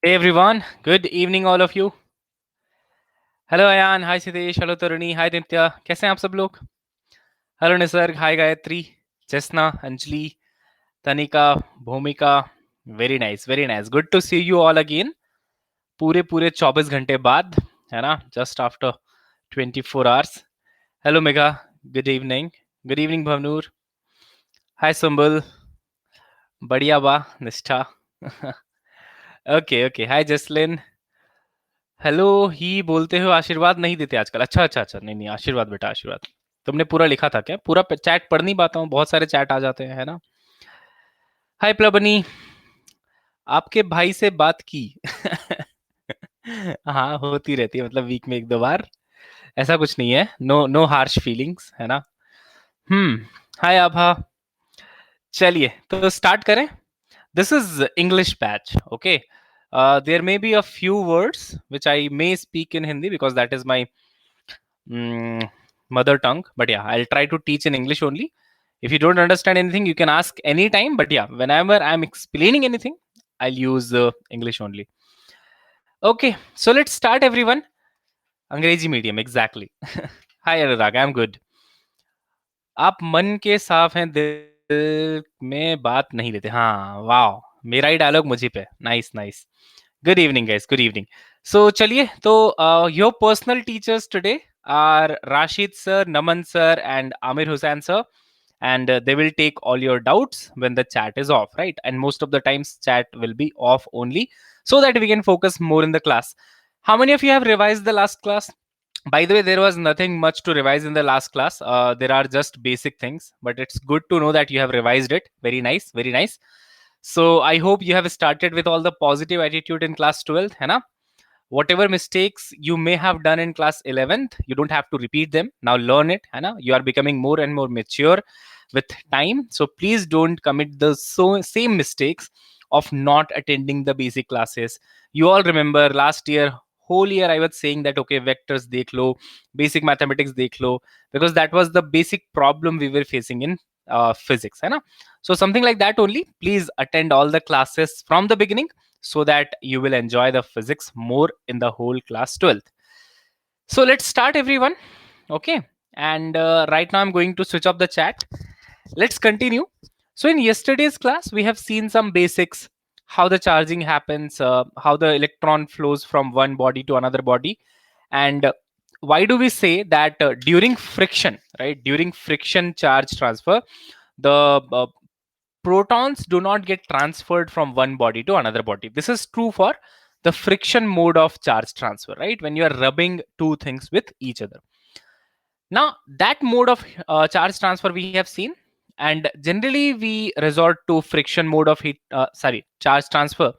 Hey everyone, good evening all of you. Hello Ayaan, hi Siddhesh, hello Taruni, hi Nitya, कैसे हैं आप सब लोग? Hello Nisarg, hi Gayatri, Jasna, Anjali, Tanika, Bhumika, very nice, good to see you all again. पूरे पूरे 24 घंटे बाद, है ना? Just after 24 hours. Hello Megha, good evening Bhavnoor, hi Sumbul, बढ़िया बा, Nishtha. Okay okay, hi Jaslin, hello ही बोलते हो, आशीर्वाद नहीं देते आजकल. अच्छा अच्छा अच्छा, नहीं नहीं, आशीर्वाद बेटा, आशीर्वाद. तुमने पूरा लिखा था क्या? पूरा चैट पढ़ नहीं पाता हूँ, बहुत सारे चैट आ जाते हैं, है ना? हाय प्लबनी, आपके भाई से बात की? हाँ, होती रहती है, मतलब वीक में एक दो बार. ऐसा कुछ नहीं है, नो नो हार्श फीलिंग्स, है ना? हम्म. हाय आभा, चलिए तो स्टार्ट करें. This is English batch, okay. There may be a few words which I may speak in Hindi because that is my mother tongue, but yeah, I'll try to teach in English only. If you don't understand anything, you can ask anytime, but yeah, whenever I'm explaining anything, I'll use English only. Okay, so let's start everyone. Angrezi medium, exactly. Hi Anurag, I'm good. आप मन के साफ हैं, दिल में बात नहीं लेते. हाँ, वाओ, मेरा ही डायलॉग मुझे पे. Nice nice. Good evening, guys. Good evening. So, चलिए तो your personal teachers today are Rashid sir, Naman sir, and Amir Hussain sir, and they will take all your doubts when the chat is off, right? And most of the times, chat will be off only so that we can focus more in the class. How many of you have revised the last class? By the way, there was nothing much to revise in the last class. There are just basic things, but it's good to know that you have revised it. Very nice, very nice. So I hope you have started with all the positive attitude in class 12th, है ना? Whatever mistakes you may have done in class 11th, you don't have to repeat them. Now learn it, है ना? You are becoming more and more mature with time. So please don't commit the same mistakes of not attending the basic classes. You all remember last year, whole year I was saying that okay, vectors dekh lo, basic mathematics dekh lo, because that was the basic problem we were facing in physics, है ना? So something like that only. Please attend all the classes from the beginning so that you will enjoy the physics more in the whole class 12th. So let's start everyone. Okay. And right now I'm going to switch off the chat. Let's continue. So in yesterday's class, we have seen some basics, how the charging happens, how the electron flows from one body to another body. And why do we say that during friction, right? During friction charge transfer, the protons do not get transferred from one body to another body. This is true for the friction mode of charge transfer, right? When you are rubbing two things with each other. Now, that mode of charge transfer we have seen, and generally we resort to friction mode of charge transfer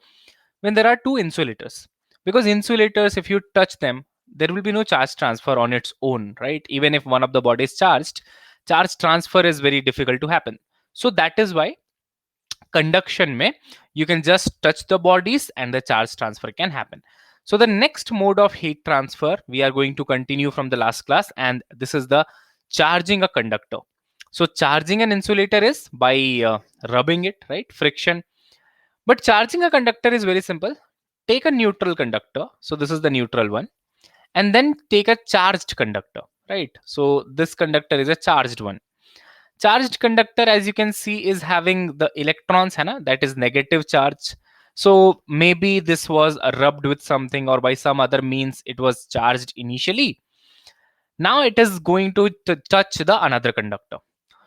when there are two insulators. Because insulators, if you touch them, there will be no charge transfer on its own, right? Even if one of the body is charged, charge transfer is very difficult to happen. So that is why conduction mein you can just touch the bodies and the charge transfer can happen. So the next mode of heat transfer we are going to continue from the last class, and this is the charging a conductor. So charging an insulator is by rubbing it, right? Friction. But charging a conductor is very simple. Take a neutral conductor, so this is the neutral one, and then take a charged conductor, right? So this conductor is a charged one. Charged conductor, as you can see, is having the electrons, hai na, that is negative charge. So maybe this was rubbed with something or by some other means it was charged initially. Now it is going to touch the another conductor.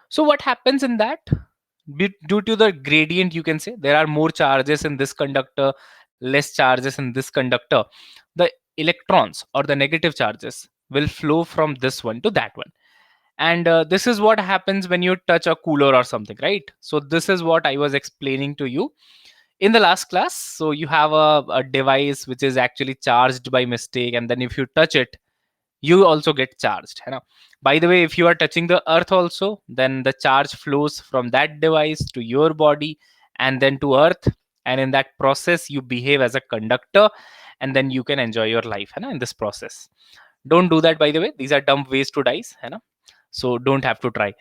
So what happens in that? Due to the gradient, you can say there are more charges in this conductor, less charges in this conductor. The electrons or the negative charges will flow from this one to that one. And this is what happens when you touch a cooler or something, right? So this is what I was explaining to you in the last class. So you have a device which is actually charged by mistake, and then if you touch it, you also get charged, you know. By the way, if you are touching the earth also, then the charge flows from that device to your body and then to earth, and in that process you behave as a conductor, and then you can enjoy your life, you know, in this process. Don't do that, by the way. These are dumb ways to dice, you know, so don't have to try.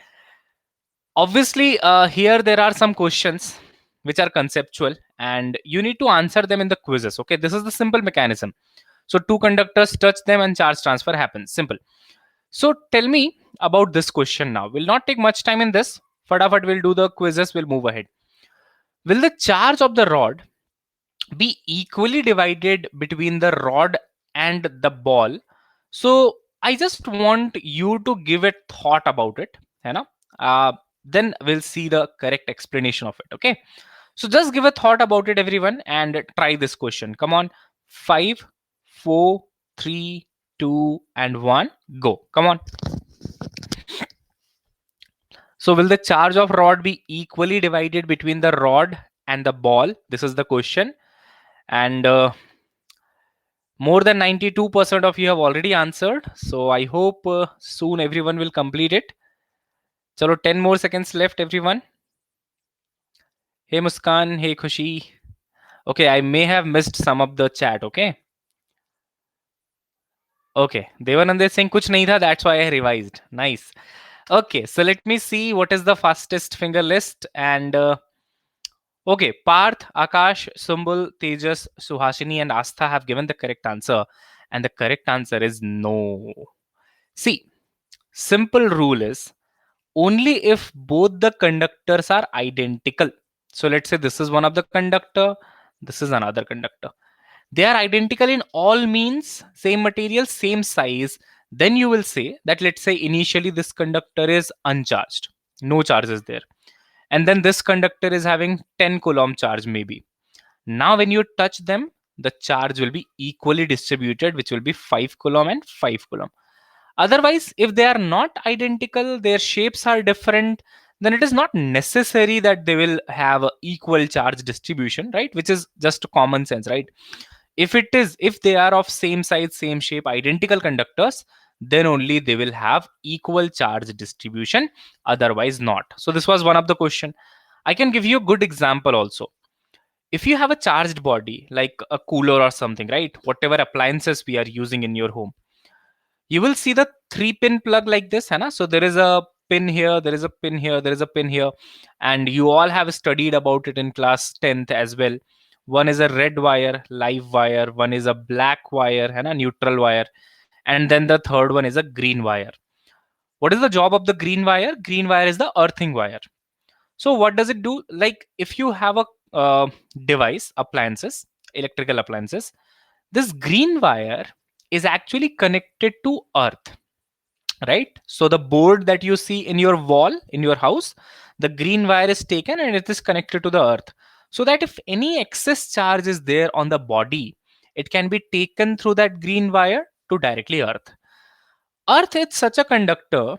Obviously here there are some questions which are conceptual, and you need to answer them in the quizzes. Okay, this is the simple mechanism. So two conductors touch them and charge transfer happens. Simple. So tell me about this question now. We'll not take much time in this. Fadafat will do the quizzes, we'll move ahead. Will the charge of the rod be equally divided between the rod and the ball? So I just want you to give it thought about it, you know. Then we'll see the correct explanation of it. Okay, so just give a thought about it, everyone, and try this question. Come on. 5, 4, 3, 2, and 1, go. Come on. So will the charge of rod be equally divided between the rod and the ball? This is the question. And more than 92% of you have already answered. So I hope soon everyone will complete it. Chalo, 10 more seconds left, everyone. Hey Muskan, hey Khushi. Okay, I may have missed some of the chat, okay? Okay, Devanand is saying kuch nahi tha, that's why I revised. Nice. Okay, so let me see what is the fastest finger list. And okay, Parth, Akash, Sumbul, Tejas, Suhasini, and Astha have given the correct answer. And the correct answer is no. See, simple rule is only if both the conductors are identical. So let's say this is one of the conductor, this is another conductor. They are identical in all means, same material, same size. Then you will say that, let's say initially this conductor is uncharged, no charge is there. And then this conductor is having 10 coulomb charge maybe. Now when you touch them, the charge will be equally distributed, which will be 5 coulomb and 5 coulomb. Otherwise, if they are not identical, their shapes are different, then it is not necessary that they will have a equal charge distribution, right? Which is just common sense, right? If they are of same size, same shape, identical conductors, then only they will have equal charge distribution, otherwise not. So this was one of the question. I can give you a good example also. If you have a charged body like a cooler or something, right? Whatever appliances we are using in your home, you will see the 3-pin plug like this, Hannah. So there is a pin here, there is a pin here, there is a pin here, and you all have studied about it in class 10th as well. One is a red wire, live wire, one is a black wire, Hannah, neutral wire, and then the third one is a green wire. What is the job of the green wire? Green wire is the earthing wire. So what does it do? Like if you have a device, appliances, electrical appliances, this green wire is actually connected to earth, right? So the board that you see in your wall in your house, the green wire is taken and it is connected to the earth, so that if any excess charge is there on the body, it can be taken through that green wire to directly earth. Earth is such a conductor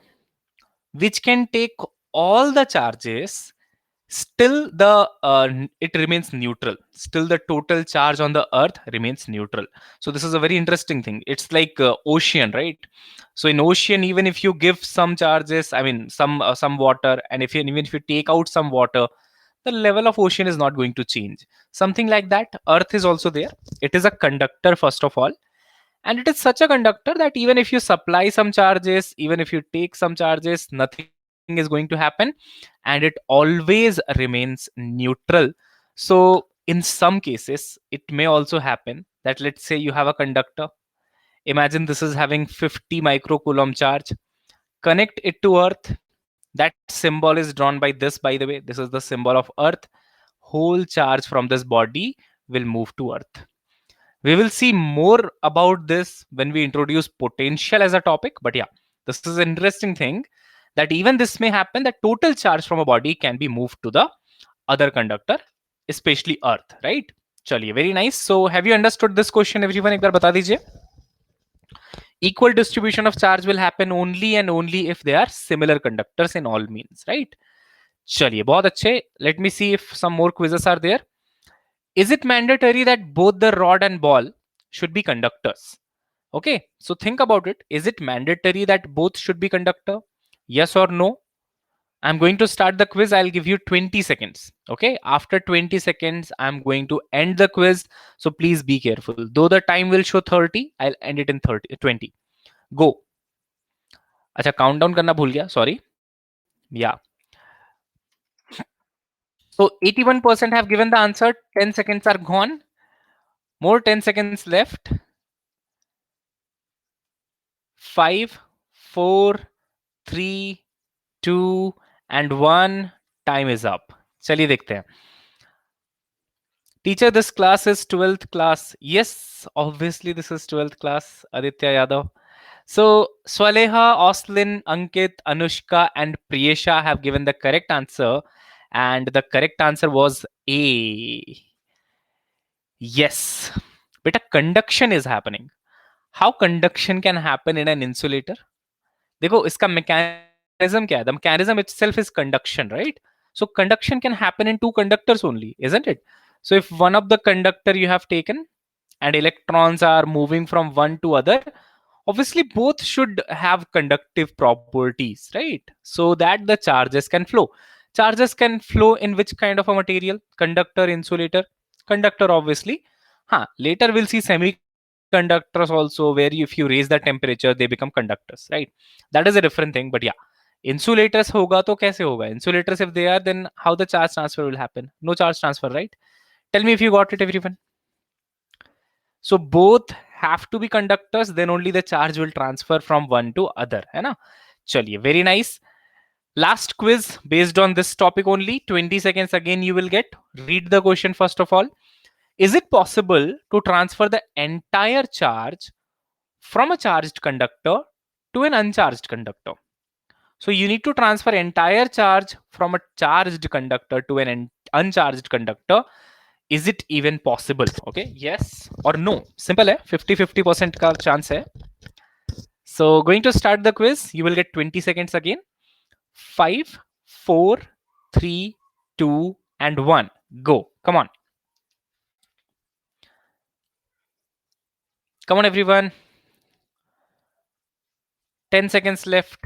which can take all the charges, still it remains neutral, still the total charge on the earth remains neutral. So this is a very interesting thing. It's like ocean, right? So in ocean, even if you give some charges, I mean some water, and even if you take out some water, the level of ocean is not going to change. Something like that, earth is also there. It is a conductor first of all, and it is such a conductor that even if you supply some charges, even if you take some charges, nothing is going to happen, and it always remains neutral. So in some cases it may also happen that, let's say you have a conductor, imagine this is having 50 microcoulomb charge, connect it to earth. That symbol is drawn by this, by the way, this is the symbol of earth. Whole charge from this body will move to earth. We will see more about this when we introduce potential as a topic. But yeah, this is an interesting thing, that even this may happen, that total charge from a body can be moved to the other conductor, especially earth, right? Chaliye, very nice. So have you understood this question, everyone? Ek baar bata dijiye. Equal distribution of charge will happen only and only if they are similar conductors in all means, right? Chaliye, bahut achhe. Let me see if some more quizzes are there. Is it mandatory that both the rod and ball should be conductors? Okay, so think about it. Is it mandatory that both should be conductor? Yes or no? I'm going to start the quiz. I'll give you 20 seconds. Okay, after 20 seconds, I'm going to end the quiz. So please be careful. Though the time will show 30, I'll end it in 20. Go. अच्छा, countdown करना भूल गया. Sorry. Yeah. So 81% have given the answer. 10 seconds are gone. More 10 seconds left. 5, 4, 3, 2 and 1. Time is up. चलिए देखते हैं. Teacher, this class is 12th class. Yes, obviously this is 12th class. Aditya Yadav. So Swaleha, Oslin, Ankit, Anushka and Priyesha have given the correct answer. And the correct answer was A. Yes. But a conduction is happening. How conduction can happen in an insulator? देखो इसका mechanism क्या है? The mechanism itself is conduction, right? So conduction can happen in two conductors only, isn't it? So if one of the conductor you have taken and electrons are moving from one to other, obviously both should have conductive properties, right? So that the charges can flow. Charges can flow in which kind of a material? Conductor, insulator, conductor, obviously. Later we'll see semiconductors also, where if you raise the temperature they become conductors, right? That is a different thing. But yeah, insulators hoga to kaise hoga? Insulators, if they are, then how the charge transfer will happen? No charge transfer, right? Tell me if you got it, everyone. So both have to be conductors, then only the charge will transfer from one to other, है ना? चलिए, very nice. Last quiz based on this topic only. 20 seconds again you will get. Read the question first of all. Is it possible to transfer the entire charge from a charged conductor to an uncharged conductor? So you need to transfer entire charge from a charged conductor to an uncharged conductor. Is it even possible? Okay, yes or no. Simple hai, 50-50% ka chance hai. So going to start the quiz. You will get 20 seconds again. 5, 4, 3, 2 and 1. Go. Come on. Come on everyone. 10 seconds left.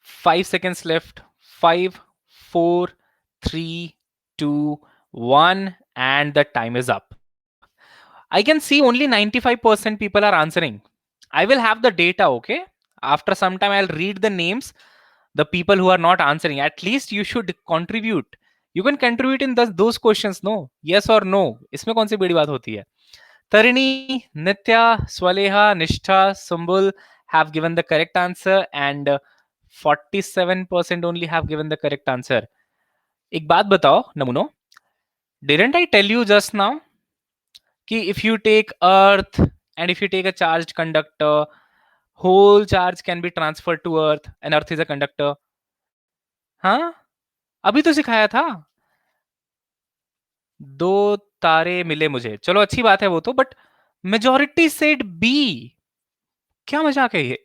5 seconds left. 5, 4, 3, 2, 1 and the time is up. I can see only 95% people are answering. I will have the data, okay? After some time, I'll read the names, the people who are not answering. At least you should contribute. You can contribute in those questions, no? Yes or no? इसमें कौन सी बड़ी बात होती है? Tarini, Nitya, Swaleha, Nishtha, Sumbul have given the correct answer and 47% only have given the correct answer. एक बात बताओ, नमूनो. Didn't I tell you just now कि if you take earth and if you take a charged conductor, whole charge can be transferred to earth and earth is a conductor? हाँ, अभी तो सिखाया था. दो तारे मिले मुझे. चलो अच्छी बात है वो तो, बट मेजॉरिटी सेड बी. क्या मजाक है ये?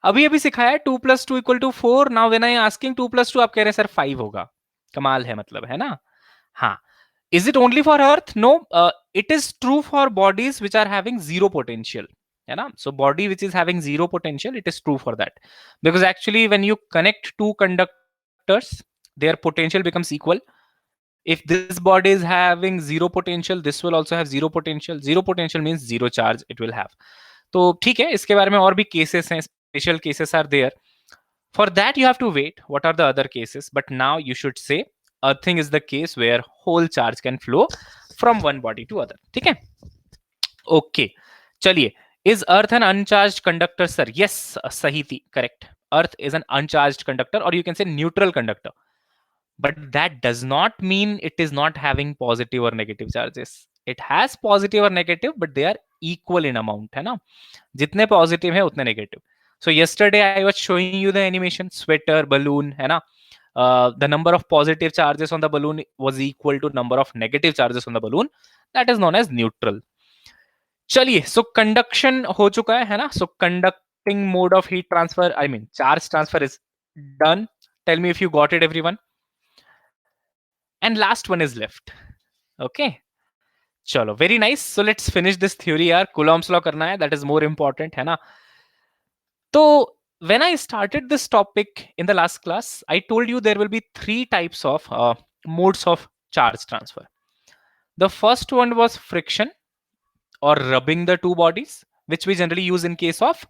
अभी अभी सिखाया है 2 + 2 = 4. नाउ व्हेन आई आस्किंग 2 + 2 आप कह रहे हैं सर 5 होगा. कमाल है मतलब, है ना? हाँ. Is it only for earth? No, it is true for bodies which are having zero potential. है ना? So body which is having zero potential, it is true for that. Because actually when you connect two conductors, their potential becomes equal. If this body is having zero potential, this will also have zero potential. Zero potential means zero charge it will have. तो ठीक है, इसके बारे में और भी cases हैं, special cases are there. For that you have to wait. What are the other cases? But now you should say earthing is the case where whole charge can flow from one body to other. ठीक है? Okay. चलिए. Is earth an uncharged conductor, sir? Yes, sahi thi, correct. Earth is an uncharged conductor, or you can say neutral conductor. But that does not mean it is not having positive or negative charges. It has positive or negative, but they are equal in amount, है ना? जितने positive है उतने negative. So yesterday I was showing you the animation, sweater, balloon, है ना? The number of positive charges on the balloon was equal to number of negative charges on the balloon. That is known as neutral. चलिए, so conduction हो चुका है ना? So conducting mode of heat transfer, I mean charge transfer is done. Tell me if you got it, everyone. And last one is left. Okay. चलो, very nice. So let's finish this theory यार. Coulomb's law करना है, that is more important, है ना? तो when I started this topic in the last class, I told you there will be 3 types of modes of charge transfer. The first one was friction or rubbing the two bodies, which we generally use in case of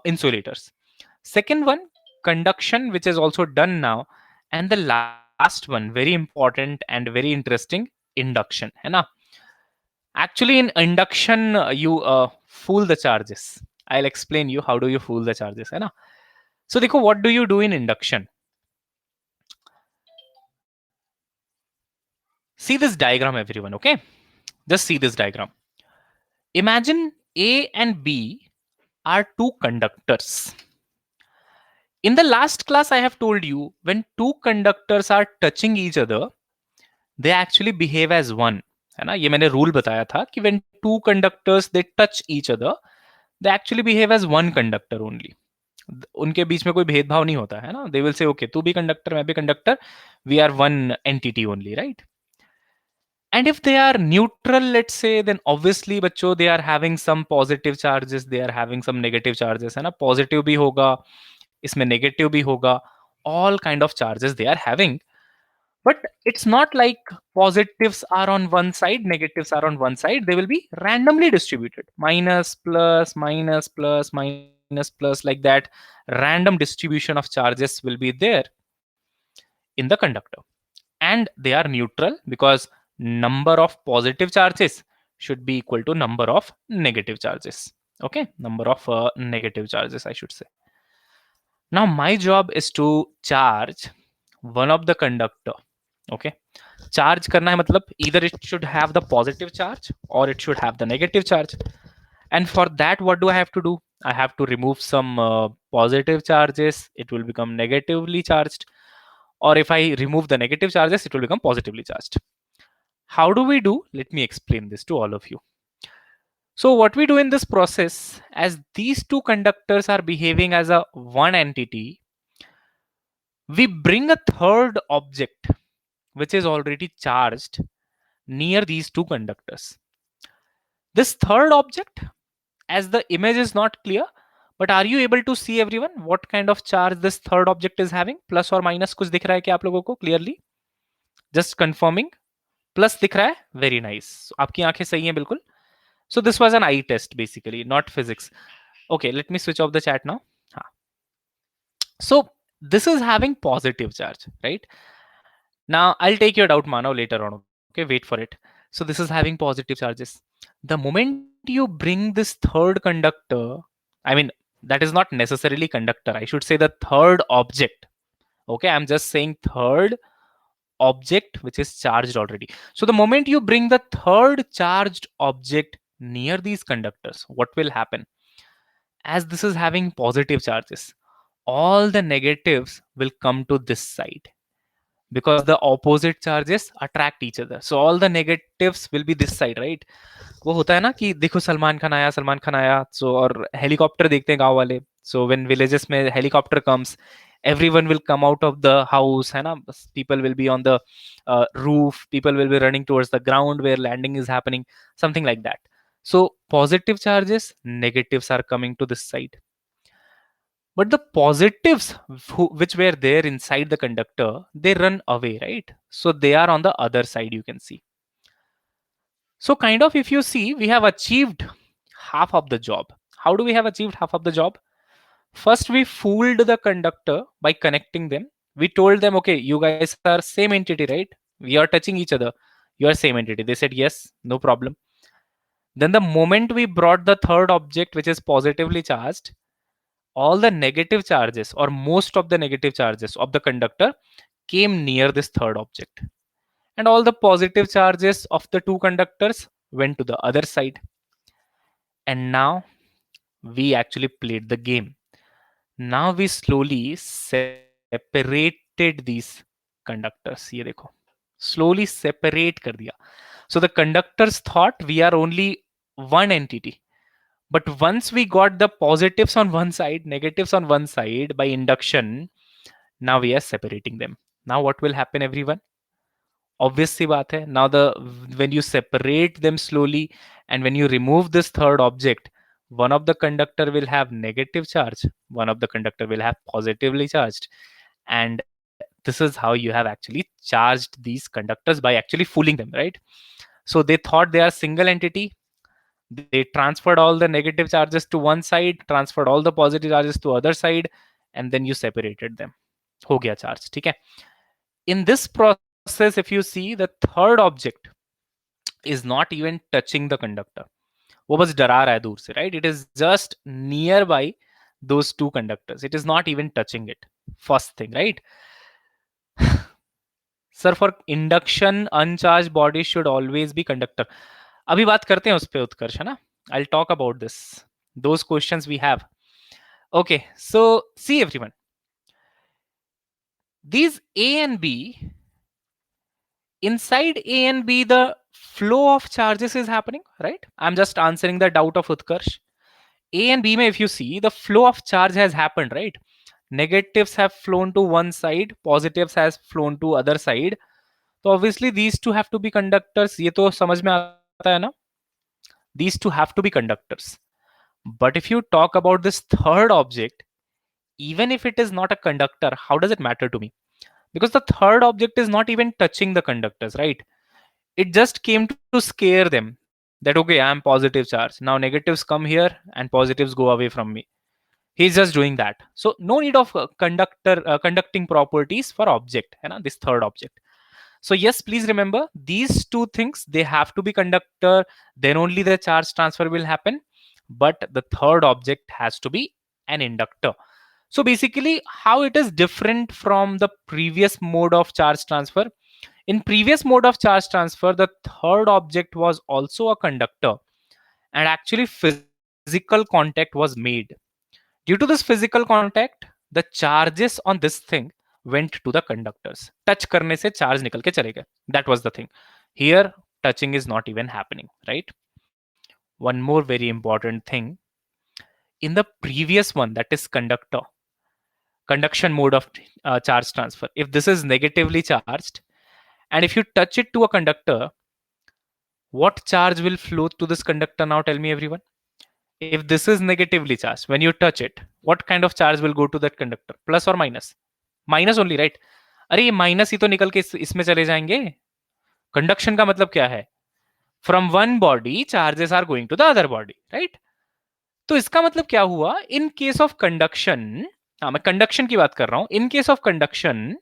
insulators. Second one conduction, which is also done now, and the last one, very important and very interesting, induction, है ना? Actually, in induction, you fool the charges. I'll explain you how do you fool the charges, है ना? So देखो, what do you do in induction? See this diagram, everyone, okay? Just see this diagram. Imagine A and B are two conductors. In the last class, I have told you when two conductors are touching each other, they actually behave as one. है ना? ये मैंने rule बताया था कि when two conductors they touch each other, they actually behave as one conductor only. उनके बीच में कोई भेदभाव नहीं होता है ना. They will say, okay, तू भी conductor, मैं भी conductor, we are one entity only, right? And if they are neutral, let's say, then obviously बच्चों they are having some positive charges, they are having some negative charges, है ना? Positive भी होगा, इसमें negative भी होगा, all kind of charges they are having. But it's not like positives are on one side, negatives are on one side. They will be randomly distributed. Minus, plus, minus, plus, minus, plus, like that. Random distribution of charges will be there in the conductor. And they are neutral because number of positive charges should be equal to number of negative charges. Okay, number of negative charges, I should say. Now, my job is to charge one of the conductor. Okay, charge करना है मतलब either it should have the positive charge or it should have the negative charge. And for that, what do I have to do? I have to remove some positive charges. It will become negatively charged. Or if I remove the negative charges, it will become positively charged. How do we do? Let me explain this to all of you. So what we do in this process, as these two conductors are behaving as a one entity, we bring a third object which is already charged near these two conductors. This third object, as the image is not clear, but are you able to see everyone what kind of charge this third object is having? Plus or minus कुछ दिख रहा है क्या आप लोगों को clearly? Just confirming. Plus दिख रहा है? Very nice. आपकी आंखें सही हैं बिल्कुल. So this was an eye test basically, not physics. Okay, let me switch off the chat now. So this is having positive charge, right? Now I'll take your doubt, Manav, later on. Okay, wait for it. So this is having positive charges. The moment you bring this third conductor, I mean, that is not necessarily conductor. I should say the third object. Okay, I'm just saying third object which is charged already. So the moment you bring the third charged object near these conductors, what will happen? As this is having positive charges, all the negatives will come to this side because the opposite charges attract each other. So all the negatives will be this side, right? वो होता है ना कि देखो सलमान खान आया so और helicopter देखते हैं गांव वाले. So when villages में helicopter comes, everyone will come out of the house, है ना? People will be on the roof, people will be running towards the ground where landing is happening, something like that. So positive charges, negatives are coming to this side. But the positives which were there inside the conductor, they run away, right? So they are on the other side, you can see. So kind of if you see, we have achieved half of the job. How do we have achieved half of the job? First, we fooled the conductor by connecting them. We told them, okay, you guys are same entity, right? We are touching each other. You are same entity. They said, yes, no problem. Then the moment we brought the third object, which is positively charged, all the negative charges or most of the negative charges of the conductor came near this third object. And all the positive charges of the two conductors went to the other side. And now we actually played the game. Now we slowly separated these conductors. ये देखो, slowly separate कर दिया. So the conductors thought we are only one entity. But once we got the positives on one side, negatives on one side by induction, now we are separating them. Now what will happen, everyone? Obvious सी बात है. Now when you separate them slowly and when you remove this third object, one of the conductor will have negative charge, one of the conductor will have positively charged, and this is how you have actually charged these conductors by actually fooling them, right? So they thought they are single entity. They transferred all the negative charges to one side, transferred all the positive charges to other side, and then you separated them. हो गया charge, ठीक है. In this process, if you see, the third object is not even touching the conductor. वो बस डरा रहा है दूर से, right? It is just nearby those two conductors. It is not even touching it. First thing, right? Sir, for induction, uncharged body should always be conductor. अभी बात करते हैं उस पे उत्कर्ष, है ना? I'll talk about this. Those questions we have. Okay, so see everyone. These A and B, inside A and B, the flow of charges is happening, right? I'm just answering the doubt of Utkarsh. A and B, if you see, the flow of charge has happened, right? Negatives have flown to one side, positives has flown to other side. So obviously these two have to be conductors. ये तो समझ में आता है ना? These two have to be conductors. But if you talk about this third object, even if it is not a conductor, how does it matter to me? Because the third object is not even touching the conductors, right? It just came to scare them that, okay, I am positive charge. Now negatives come here and positives go away from me. He's just doing that. So no need of conducting properties for object, this third object. So yes, please remember these two things, they have to be conductor, then only the charge transfer will happen. But the third object has to be an inductor. So basically how it is different from the previous mode of charge transfer. In previous mode of charge transfer, the third object was also a conductor and actually physical contact was made. Due to this physical contact, the charges on this thing went to the conductors. Touch करने से charge निकल के चले गए. That was the thing. Here, touching is not even happening, right? One more very important thing. In the previous one, that is conduction mode of charge transfer, if this is negatively charged, and if you touch it to a conductor, what charge will flow to this conductor now? Tell me everyone. If this is negatively charged, when you touch it, what kind of charge will go to that conductor? Plus or minus? Minus only, right? अरे ये minus ही तो निकल के इसमें चले जाएंगे. Conduction का मतलब क्या है? From one body charges are going to the other body, right? तो इसका मतलब क्या हुआ? इन केस ऑफ कंडक्शन, मैं कंडक्शन की बात कर रहा हूं. In case of conduction,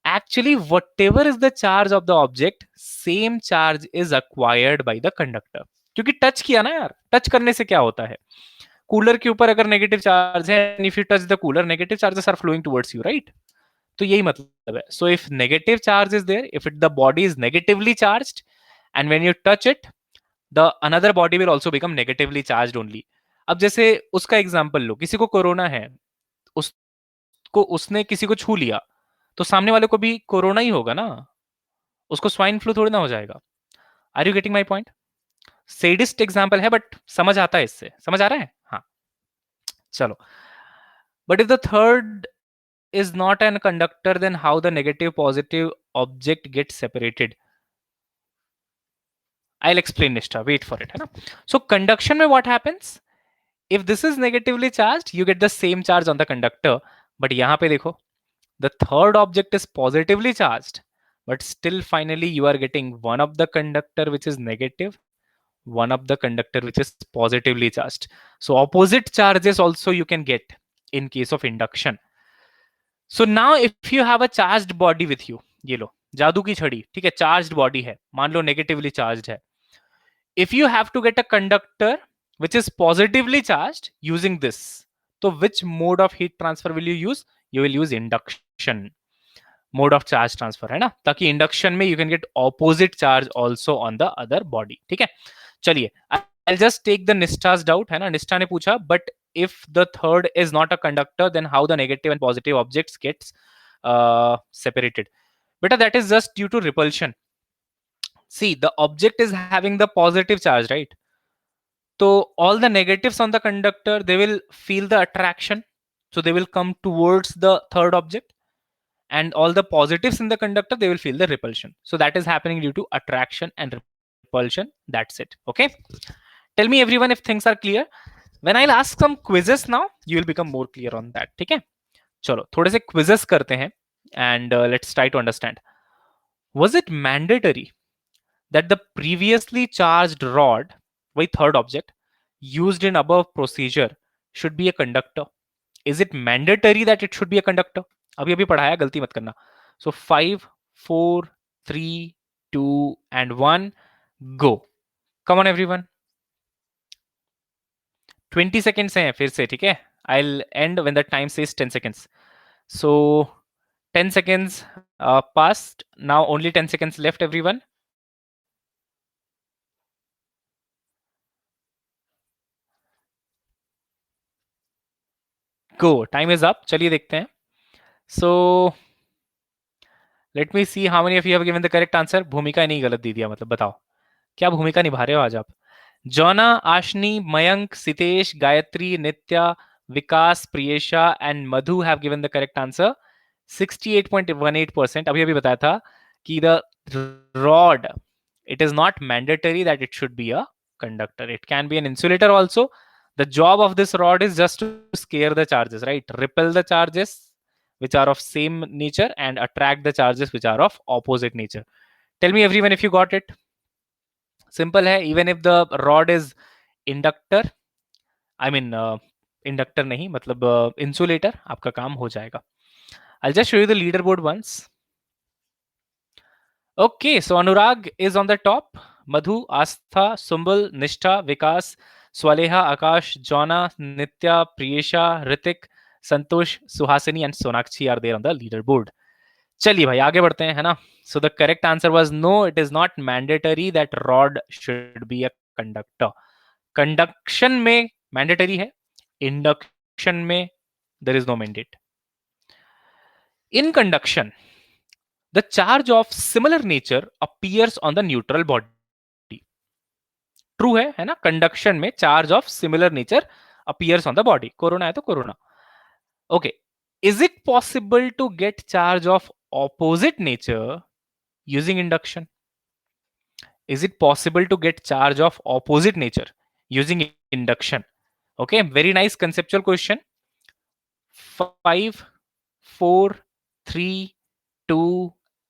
actually whatever is the charge of the object, same charge is acquired by the conductor. क्योंकि टच किया ना यार, टच करने से क्या होता है? कूलर के ऊपर अगर नेगेटिव चार्ज है, if you touch the cooler, negative charges are flowing towards you, right? तो यही मतलब है. So if negative charge is there, if the body is negatively charged, and when you touch it, the another body will also become negatively charged only. अब जैसे उसका example लो, किसी को corona है, उसने किसी को छू लिया, तो सामने वाले को भी कोरोना ही होगा ना, उसको स्वाइन फ्लू थोड़ी ना हो जाएगा. Are you getting my point? Saddest example है, बट समझ आता है, इससे समझ आ रहा है? हाँ, चलो. But if the third is not an conductor, then how the negative positive object gets separated? I'll explain, Nishtha. Wait for it. So conduction mein what happens? If this is negatively charged, you get the same charge on the conductor. But yahan pe dekho, the third object is positively charged, but still finally you are getting one of the conductor which is negative, one of the conductor which is positively charged. So opposite charges also you can get in case of induction. So now if you have a charged body with you, ये लो जादू की छड़ी, ठीक है, charged body है, मान लो negatively charged है. If you have to get a conductor which is positively charged using this, so which mode of heat transfer will you use? You will use induction mode of charge transfer, है ना, ताकि induction में you can get opposite charge also on the other body. ठीक है, चलिए, I'll just take the Nishtha's doubt, है ना. निष्ठा ने पूछा, but if the third is not a conductor, then how the negative and positive objects gets separated? Beta, that is just due to repulsion. See, the object is having the positive charge, right? So all the negatives on the conductor, they will feel the attraction, so they will come towards the third object, and all the positives in the conductor, they will feel the repulsion. So that is happening due to attraction and repulsion. That's it. Okay, tell me everyone if things are clear. When I'll ask some quizzes now, you will become more clear on that. ठीक है, चलो थोड़े से quizzes करते हैं, and let's try to understand. Was it mandatory that the previously charged rod, वही third object, used in above procedure should be a conductor? Is it mandatory that it should be a conductor? अभी अभी पढ़ाया, गलती मत करना. सो 5, 4, 3, 2 and 1 go. Come on everyone. 20 seconds हैं फिर से, ठीक है? I'll end when the time says 10 seconds. So 10 seconds passed. Now only 10 seconds left, everyone. Go. Time is up. चलिए देखते हैं. So let me see how many of you have given the correct answer. भूमिका नहीं गलत दे दिया, मतलब बताओ क्या भूमिका निभा रहे हो आज आप? Jonah, Ashni, Mayank, Sitesh, Gayatri, Nitya, Vikas, Priyesha and Madhu have given the correct answer. 68.18%. अभी अभी बताया था कि the rod, it is not mandatory that it should be a conductor. It can be an insulator also. The job of this rod is just to scare the charges, right? Repel the charges which are of same nature and attract the charges which are of opposite nature. Tell me everyone if you got it. Simple है. Even if the rod is inductor, I mean inductor नहीं, मतलब insulator, आपका काम हो जाएगा. I just show you the leader board once. Okay, so Anurag is on the top. Madhu, Astha, Sumbul, Nishtha, Vikas, Swaleha, Akash, Jonah, Nitya, Priyesha, Hrithik, Santosh, Suhasini and Sonakshi are there on the leader board. चलिए भाई आगे बढ़ते हैं, है ना? So the correct answer was no, it is not mandatory that rod should be a conductor. Conduction में mandatory है, induction में there is no mandate. In conduction the charge of similar nature appears on the neutral body. True है ना? Conduction में charge of similar nature appears on the body. Corona है तो corona. Okay, is it possible to get charge of opposite nature using induction? Is it possible to get charge of opposite nature using induction? Okay, very nice conceptual question. 5, 4, 3, 2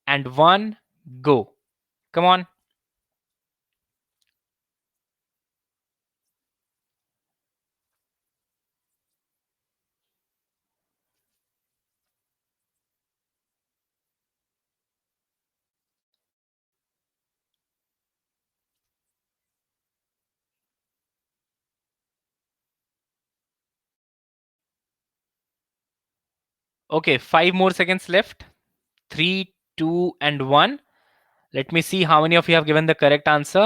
and 1 go. Come on. Okay, 5 more seconds left. 3, 2 and 1. Let me see how many of you have given the correct answer.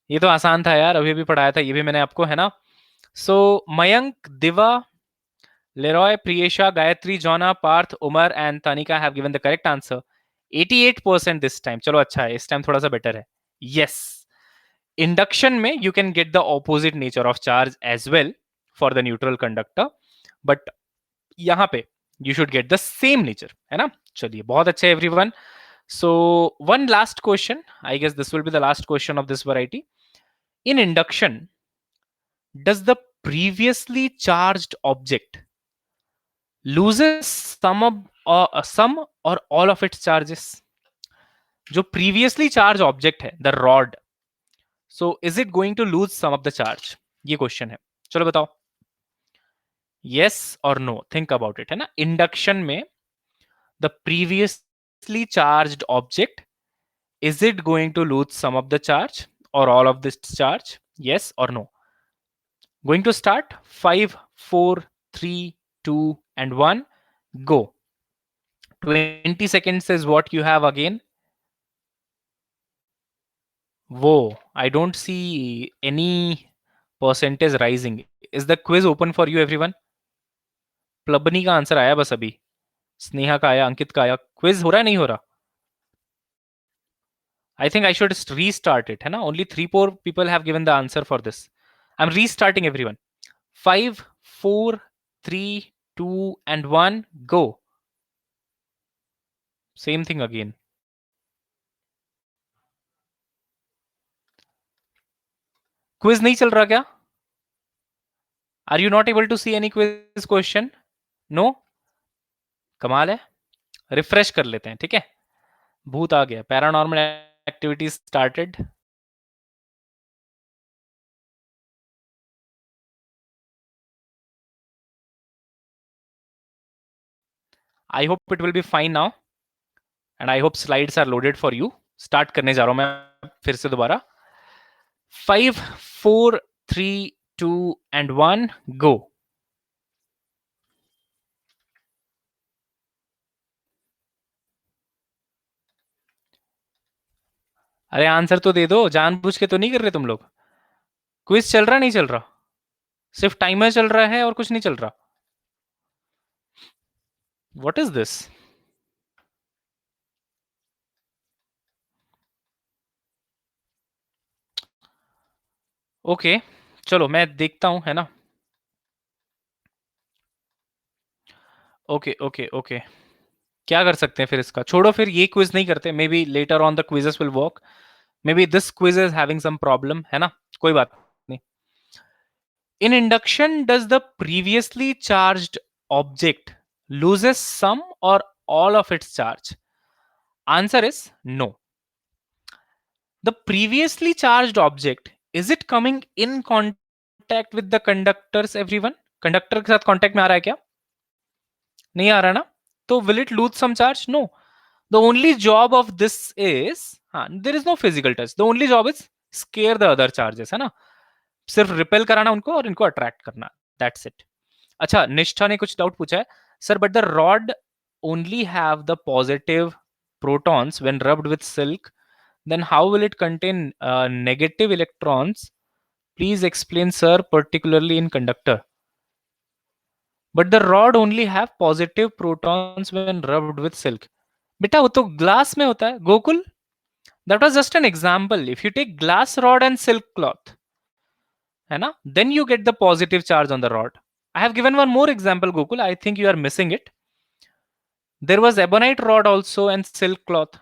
ये तो आसान था यार, अभी भी पढ़ाया था ये भी मैंने आपको, है ना? So मयंक, दिवा, Leroy, Priyesha, Gayatri, Jonna, Parth, Umar and Tanika have given the correct answer. 88% this time. चलो अच्छा है, इस टाइम थोड़ा सा बेटर है. Yes. इंडक्शन में you can get the opposite nature of charge as well for the neutral conductor, but यहाँ पे you should get the same nature, है ना? चलिए बहुत अच्छा है everyone. So one last question. I guess this will be the last question of this variety. In induction, does the previously charged object loses some or all of its charges? जो previously charged object है, the rod, so is it going to lose some of the charge? ये question है. चलो बताओ, yes or no, think about it, है ना? Induction में the previously charged object, is it going to lose some of the charge or all of this charge? Yes or no? Going to start. 5, 4, 3, 2 and 1 go. 20 seconds is what you have again. Whoa, I don't see any percentage rising. Is the quiz open for you everyone? प्लबनी का answer आया बस अभी, स्नेहा का आया, अंकित का आया. Quiz हो रहा है नहीं हो रहा? I think I should restart it, है ना? Only 3-4 people have given the answer for this. I'm restarting everyone. 5, 4, 3, 2 and 1 go. Same thing again. Quiz नहीं चल रहा क्या? Are you not able to see any quiz question? No? कमाल है. Refresh कर लेते हैं, ठीक है? भूत आ गया. Paranormal activities started. I hope it will be fine now. And I hope slides are loaded for you. Start करने जा रहा हूं मैं फिर से दोबारा. 5, 4, 3, 2 and 1 go. अरे आंसर तो दे दो, जानबूझ के तो नहीं कर रहे तुम लोग. क्विज चल रहा नहीं चल रहा, सिर्फ टाइमर चल रहा है और कुछ नहीं चल रहा. What is this? ओके चलो मैं देखता हूं, है ना. ओके ओके ओके, क्या कर सकते हैं फिर इसका, छोड़ो फिर ये क्विज नहीं करते. Maybe later on the quizzes will work. Maybe this quiz is having some problem, है ना. कोई बात नहीं. In induction, does the previously charged object loses some or all of its charge? Answer is no. The previously charged object, is it coming in contact with the conductors, everyone? Conductor के साथ contact में आ रहा है क्या? नहीं आ रहा ना? तो will it lose some charge? No. The only job of this is, there is no physical touch. The only job is scare the other charges, है ना. सिर्फ रिपेल कराना उनको और इनको अट्रैक्ट करना. That's it. अच्छा, निष्ठा ने कुछ डाउट पूछा है. Sir but the rod only have the positive protons when rubbed with silk, then how will it contain negative electrons? Please explain sir, particularly in conductor. But the rod only have positive protons when rubbed with silk. बेटा वो तो glass में होता है Gokul. That was just an example. If you take glass rod and silk cloth, है ना, then you get the positive charge on the rod. I have given one more example, Gokul. I think you are missing it. There was ebonite rod also and silk cloth.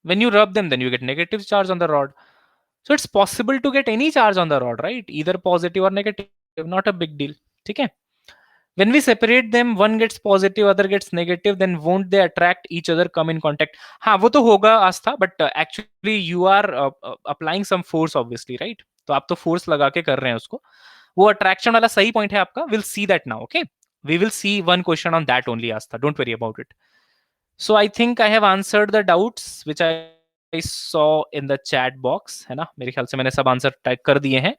When you rub them, then you get negative charge on the rod. So it's possible to get any charge on the rod, right? Either positive or negative. Not a big deal. Okay. When we separate them, one gets positive, other gets negative, then won't they attract each other, come in contact? हाँ वो तो होगा आस्था, but actually you are applying some force obviously, right? तो आप तो force लगा के कर रहे हैं उसको. वो attraction वाला सही point है आपका. We'll see that now, okay? We will see one question on that only, Astha. Don't worry about it. So I think I have answered the doubts which I saw in the chat box, है ना. मेरे ख्याल से मैंने सब answer type कर दिए हैं.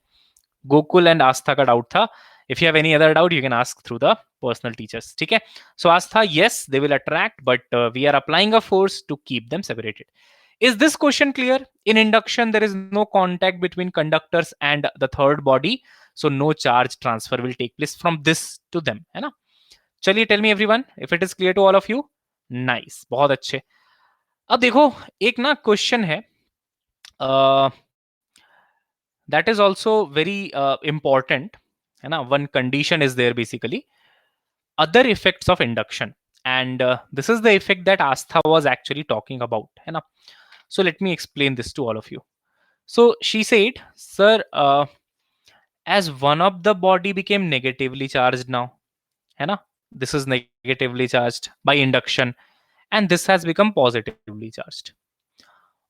गोकुल एंड आस्था का डाउट था. If you have any other doubt, you can ask through the personal teachers. ठीक है. So Astha, yes, they will attract, but we are applying a force to keep them separated. Is this question clear? In induction, there is no contact between conductors and the third body, so no charge transfer will take place from this to them, है ना. चलिए, tell me everyone if it is clear to all of you. Nice, बहुत अच्छे. अब देखो एक ना question है, that is also very important, है ना. One condition is there basically. Other effects of induction, and this is the effect that Astha was actually talking about, है ना. So let me explain this to all of you. So she said, sir, as one of the body became negatively charged now, है ना, this is negatively charged by induction, and this has become positively charged.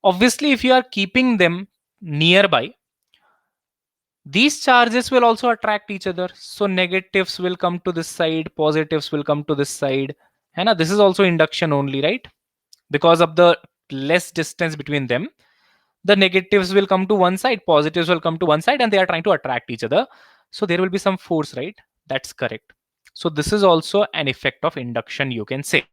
Obviously, if you are keeping them nearby, these charges will also attract each other. So negatives will come to this side, positives will come to this side. And this is also induction only, right? Because of the less distance between them, the negatives will come to one side, positives will come to one side, and they are trying to attract each other. So there will be some force, right? That's correct. So this is also an effect of induction, you can say.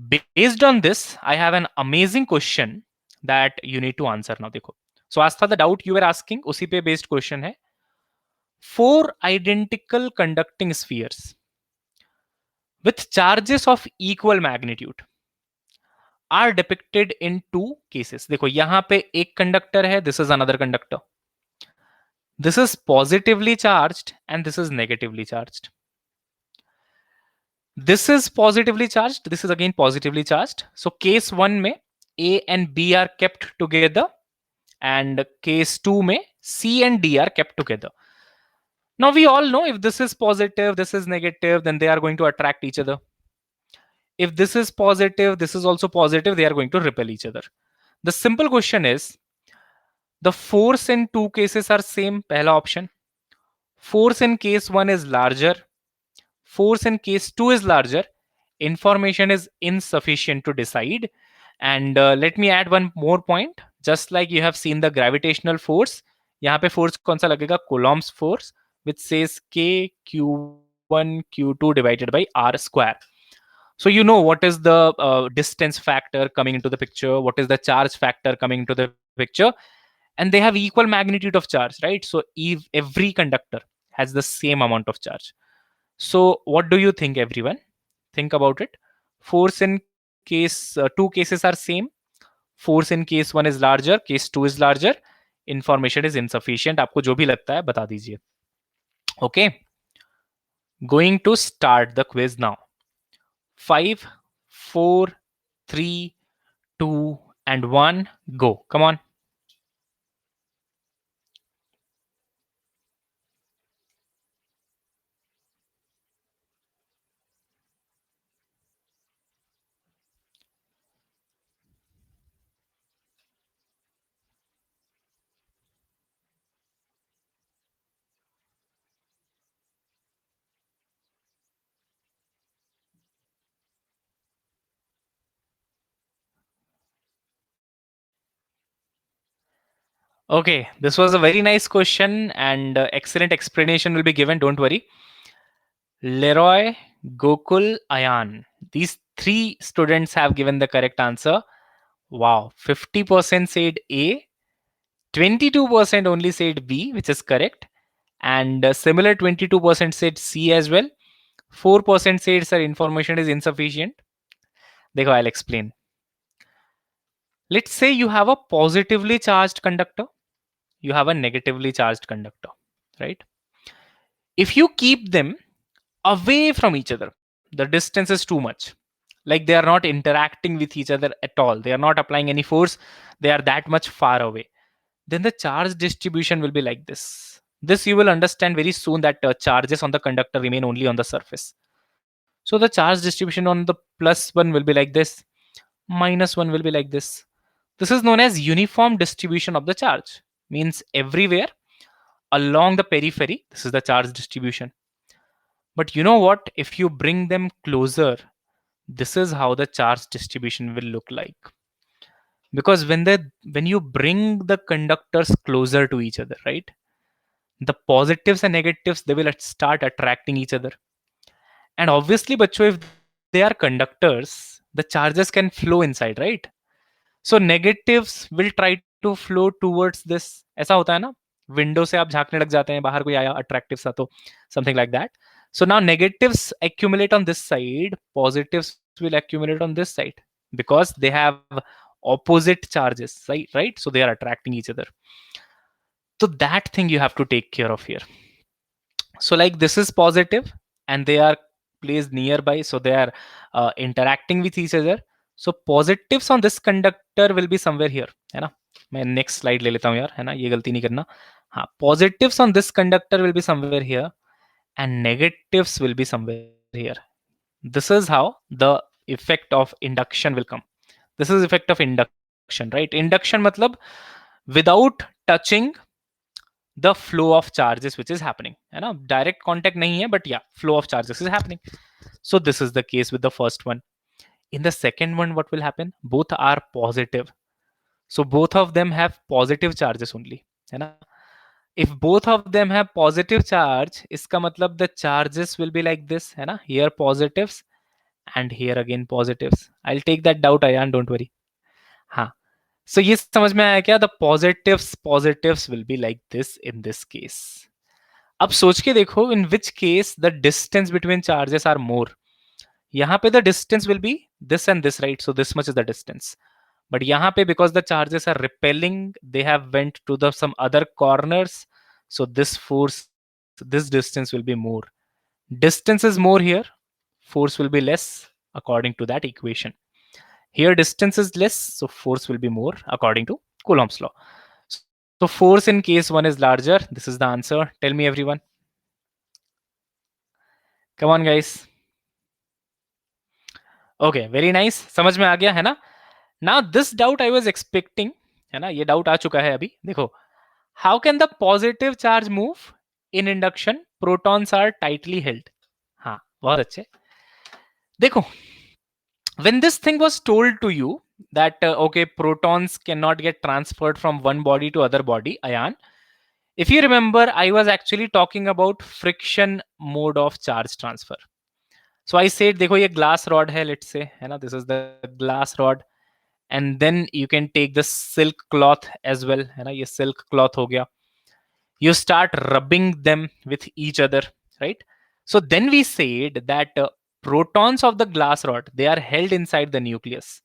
Based on this, I have an amazing question that you need to answer now. देखो. So Astha, the doubt you were asking, उसी पे based question है. 4 identical conducting spheres with charges of equal magnitude are depicted in 2 cases. देखो यहां पे एक conductor है, this is another conductor. This is positively charged and this is negatively charged. This is positively charged, this is again positively charged. So case 1 में A and B are kept together, and case 2 में C and D are kept together. Now we all know if this is positive, this is negative, then they are going to attract each other. If this is positive, this is also positive, they are going to repel each other. The simple question is, the force in 2 cases are same, पहला option. Force in case 1 is larger, force in case 2 is larger, information is insufficient to decide. And let me add one more point. Just like you have seen the gravitational force, यहाँ पे force कौन सा लगेगा? Coulomb's force, which says k q1 q2 divided by r square. So you know what is the distance factor coming into the picture, what is the charge factor coming into the picture, and they have equal magnitude of charge, right? So if every conductor has the same amount of charge. So what do you think, everyone? Think about it. Force in case two cases are same. Force in case one is larger, case two is larger. Information is insufficient. आपको जो भी लगता है बता दीजिए. Okay. Going to start the quiz now. 5, 4, 3, 2, and 1. Go. Come on. Okay, this was a very nice question, and excellent explanation will be given. Don't worry. Leroy, Gokul, Ayan. These three students have given the correct answer. Wow, 50% said A, 22% only said B, which is correct, and similar 22% said C as well. 4% said sir information is insufficient. Dekho, I'll explain. Let's say you have a positively charged conductor, you have a negatively charged conductor, right? If you keep them away from each other, the distance is too much. Like they are not interacting with each other at all. They are not applying any force. They are that much far away. Then the charge distribution will be like this. This you will understand very soon that charges on the conductor remain only on the surface. So the charge distribution on the plus one will be like this, minus one will be like this. This is known as uniform distribution of the charge. Means everywhere along the periphery, this is the charge distribution. But you know what? If you bring them closer, this is how the charge distribution will look like. Because when you bring the conductors closer to each other, right? The positives and negatives, they will start attracting each other. And obviously, bachcho, if they are conductors, the charges can flow inside, right? So negatives will try to flow towards this. ऐसा होता है ना, window से आप झांकने लग जाते हैं, बाहर कोई आया अट्रैक्टिव सा, तो something like that. So now negatives accumulate on this side, positives will accumulate on this side because they have opposite charges, right? So they are attracting each other. So that thing you have to take care of here. So like this is positive and they are placed nearby, so they are interacting with each other. So positives on this conductor will be somewhere here, है ना? मैं next slide ले लेता हूँ यार, है ना? ये गलती नहीं करना. हाँ, positives on this conductor will be somewhere here and negatives will be somewhere here. This is how the effect of induction will come. This is effect of induction, right? Induction matlab without touching the flow of charges which is happening, है ना? Direct contact नहीं है, but yeah, flow of charges is happening. So this is the case with the first one. In the second one, what will happen? Both are positive. So both of them have positive charges only, है ना? If both of them have positive charge, इसका मतलब the charges will be like this, है ना? Here positives and here again positives. I'll take that doubt, Ayan, don't worry. हाँ. So ये समझ में आया क्या? The positives will be like this in this case. अब सोच के देखो, in which case the distance between charges are more. यहाँ पे the distance will be this and this, right? So this much is the distance. But यहाँ पे because the charges are repelling, they have went to the some other corners. So this force, this distance will be more. Distance is more here. Force will be less according to that equation. Here distance is less, so force will be more according to Coulomb's law. So force in case one is larger. This is the answer. Tell me, everyone. Come on, guys. Okay, very nice. समझ में आ गया है ना? Now this doubt I was expecting, है ना? ये doubt आ चुका है अभी. देखो, how can the positive charge move in induction? Protons are tightly held. हाँ, बहुत अच्छे. देखो, when this thing was told to you that okay, protons cannot get transferred from one body to other body, Ayan, if you remember, I was actually talking about friction mode of charge transfer. So I said, देखो ये glass rod है, let's say, है ना, this is the glass rod, and then you can take the silk cloth as well, है ना, ये silk cloth हो गया. You start rubbing them with each other, right? So then we said that protons of the glass rod, they are held inside the nucleus.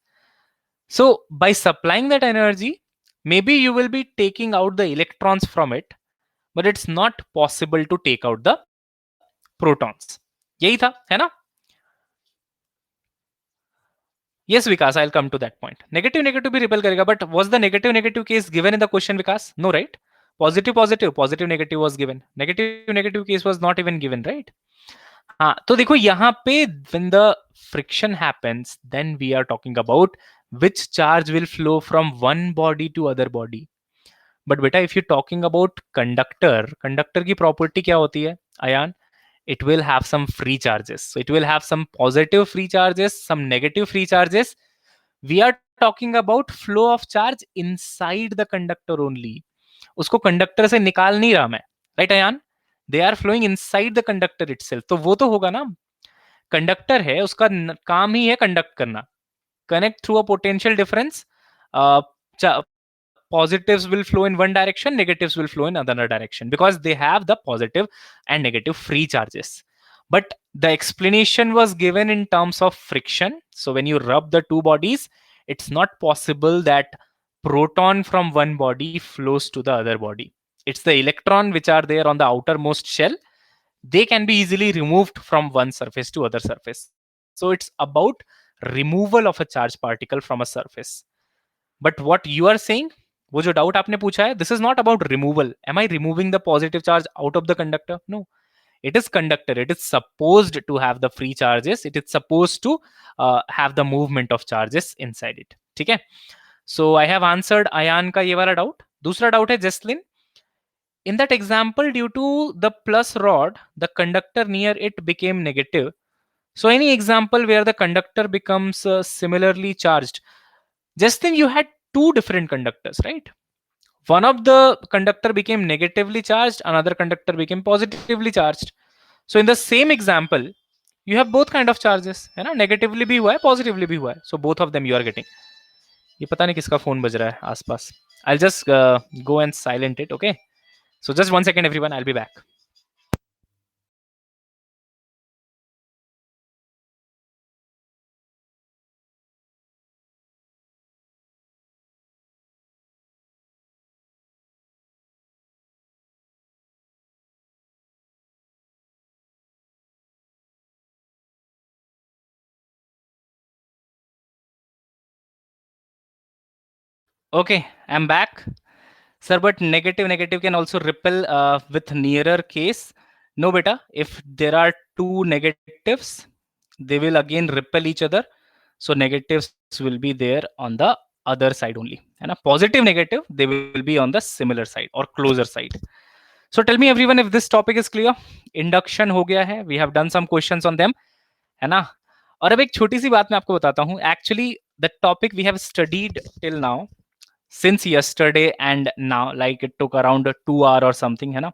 So by supplying that energy, maybe you will be taking out the electrons from it, but it's not possible to take out the protons. यही था, है ना? Yes, Vikas, I'll come to that point. Negative negative भी repel करेगा, but was the negative negative case given in the question, Vikas? No, right? Positive positive positive negative was given. Negative negative case was not even given, right? हाँ, तो देखो यहाँ पे when the friction happens, then we are talking about which charge will flow from one body to other body. But बेटा, if you're talking about conductor की property क्या होती है, Ayan? It will have some free charges. So it will have some positive free charges, some negative free charges. We are talking about flow of charge inside the conductor only. उसको conductor से निकाल नहीं रहा मैं, right Ayan? They are flowing inside the conductor itself. तो वो तो होगा ना, कंडक्टर है, उसका काम ही है कंडक्ट करना, connect through a potential difference. positives will flow in one direction, negatives will flow in another direction because they have the positive and negative free charges. But the explanation was given in terms of friction. So when you rub the two bodies, it's not possible that proton from one body flows to the other body. It's the electron which are there on the outermost shell. They can be easily removed from one surface to other surface. So it's about removal of a charged particle from a surface. But what you are saying, वो जो doubt आपने पूछा है, this is not about removal. Am I removing the positive charge out of the conductor? No. It is conductor. It is supposed to have the free charges. It is supposed to have the movement of charges inside it. ठीक है? So I have answered Ayan का ये वाला doubt. दूसरा doubt है Jesslyn. In that example, due to the plus rod, the conductor near it became negative. So any example where the conductor becomes similarly charged? Justin, you had two different conductors, right? One of the conductor became negatively charged, another conductor became positively charged. So in the same example, you have both kind of charges, है ना? Negatively भी हुआ है, positively भी हुआ है. So both of them you are getting. ये पता नहीं किसका फोन बज रहा है आसपास. I'll just go and silent it, okay? So just 1 second, everyone. I'll be back. Okay, I'm back. Sir, but negative can also repel with nearer case. No, beta. If there are two negatives, they will again repel each other. So negatives will be there on the other side only. And a positive negative, they will be on the similar side or closer side. So tell me everyone if this topic is clear. Induction हो गया है. We have done some questions on them. है ना? और अब एक छोटी सी बात मैं आपको बताता हूँ. Actually, the topic we have studied till now, since yesterday and now, like it took around 2 hours or something, है ना,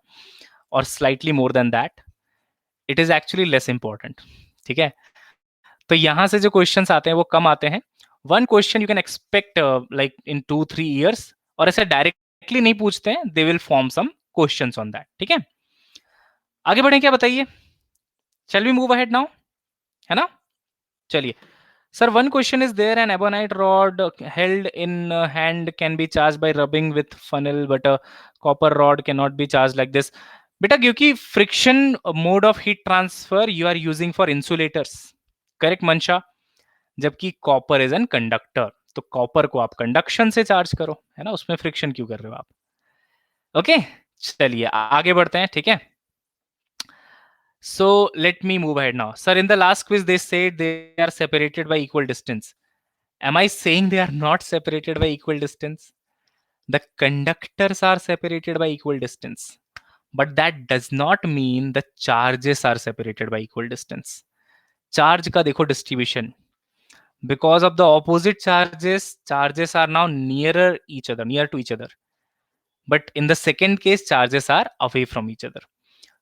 or slightly more than that, it is actually less important. ठीक है? तो यहाँ से जो क्वेश्चंस आते हैं वो कम आते हैं. One question you can expect like in 2-3 years, और ऐसे डायरेक्टली नहीं पूछते हैं. They will form some questions on that. ठीक है, आगे बढ़े क्या बताइए? Shall we move ahead now? है ना, चलिए. Sir, one question is there, an ebonite rod held in hand can be charged by rubbing with funnel, but a copper rod cannot be charged like this. बेटा क्योंकि friction mode of heat transfer you are using for insulators. Correct, Mansha? जबकि copper is an conductor. तो copper को आप conduction से charge करो, है ना, उसमें friction क्यों कर रहे हो आप? Okay, चलिए आगे बढ़ते हैं. ठीक है, so let me move ahead now. Sir, in the last quiz they said they are separated by equal distance. Am I saying they are not separated by equal distance? The conductors are separated by equal distance, but that does not mean the charges are separated by equal distance. Charge का देखो distribution, because of the opposite charges are now nearer each other, near to each other, but in the second case charges are away from each other.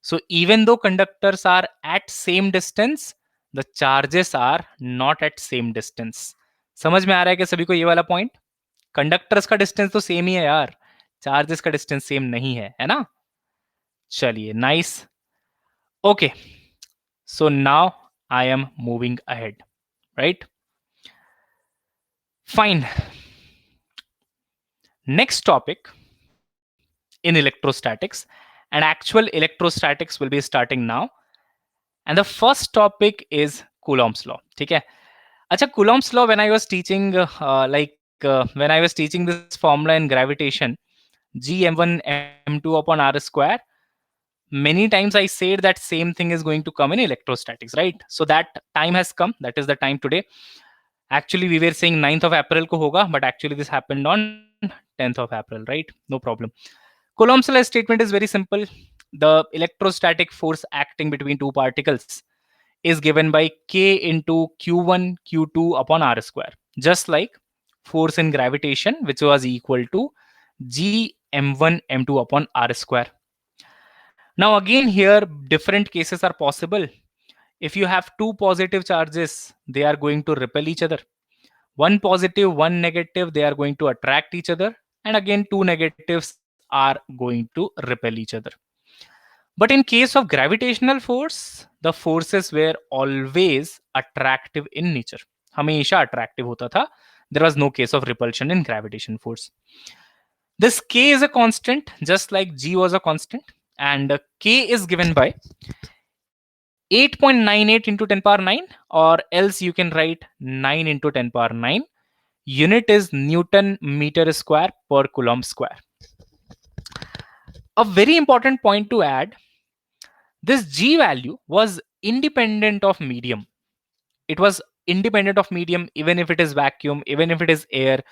So even though conductors are at same distance, the charges are not at same distance. समझ में आ रहा है कि सभी को ये वाला पॉइंट? कंडक्टर्स का डिस्टेंस तो सेम ही है यार, चार्जेस का डिस्टेंस सेम नहीं है ना? चलिए, nice. Okay, so now I am moving ahead, right? Fine. Next topic in electrostatics, and actual electrostatics will be starting now. And the first topic is Coulomb's law. ठीक है? अच्छा, Coulomb's law, when I was teaching, when I was teaching this formula in gravitation, G m1 m2 upon r square, many times I said that same thing is going to come in electrostatics, right? So that time has come. That is the time today. Actually, we were saying 9th of April ko hoga, but actually this happened on 10th of April, right? No problem. Coulomb's law statement is very simple. The electrostatic force acting between two particles is given by K into Q1, Q2 upon R square. Just like force in gravitation, which was equal to G m1 m2 upon R square. Now again here, different cases are possible. If you have two positive charges, they are going to repel each other. One positive, one negative, they are going to attract each other. And again, two negatives are going to repel each other. But in case of gravitational force, the forces were always attractive in nature. हमेशा attractive होता था. There was no case of repulsion in gravitation force. This K is a constant, just like G was a constant, and K is given by 8.98 into 10 power 9, or else you can write 9 into 10 power 9. Unit is Newton meter square per Coulomb square. A very important point to add, this G value was independent of medium. It was independent of medium, even if it is vacuum, even if it is air,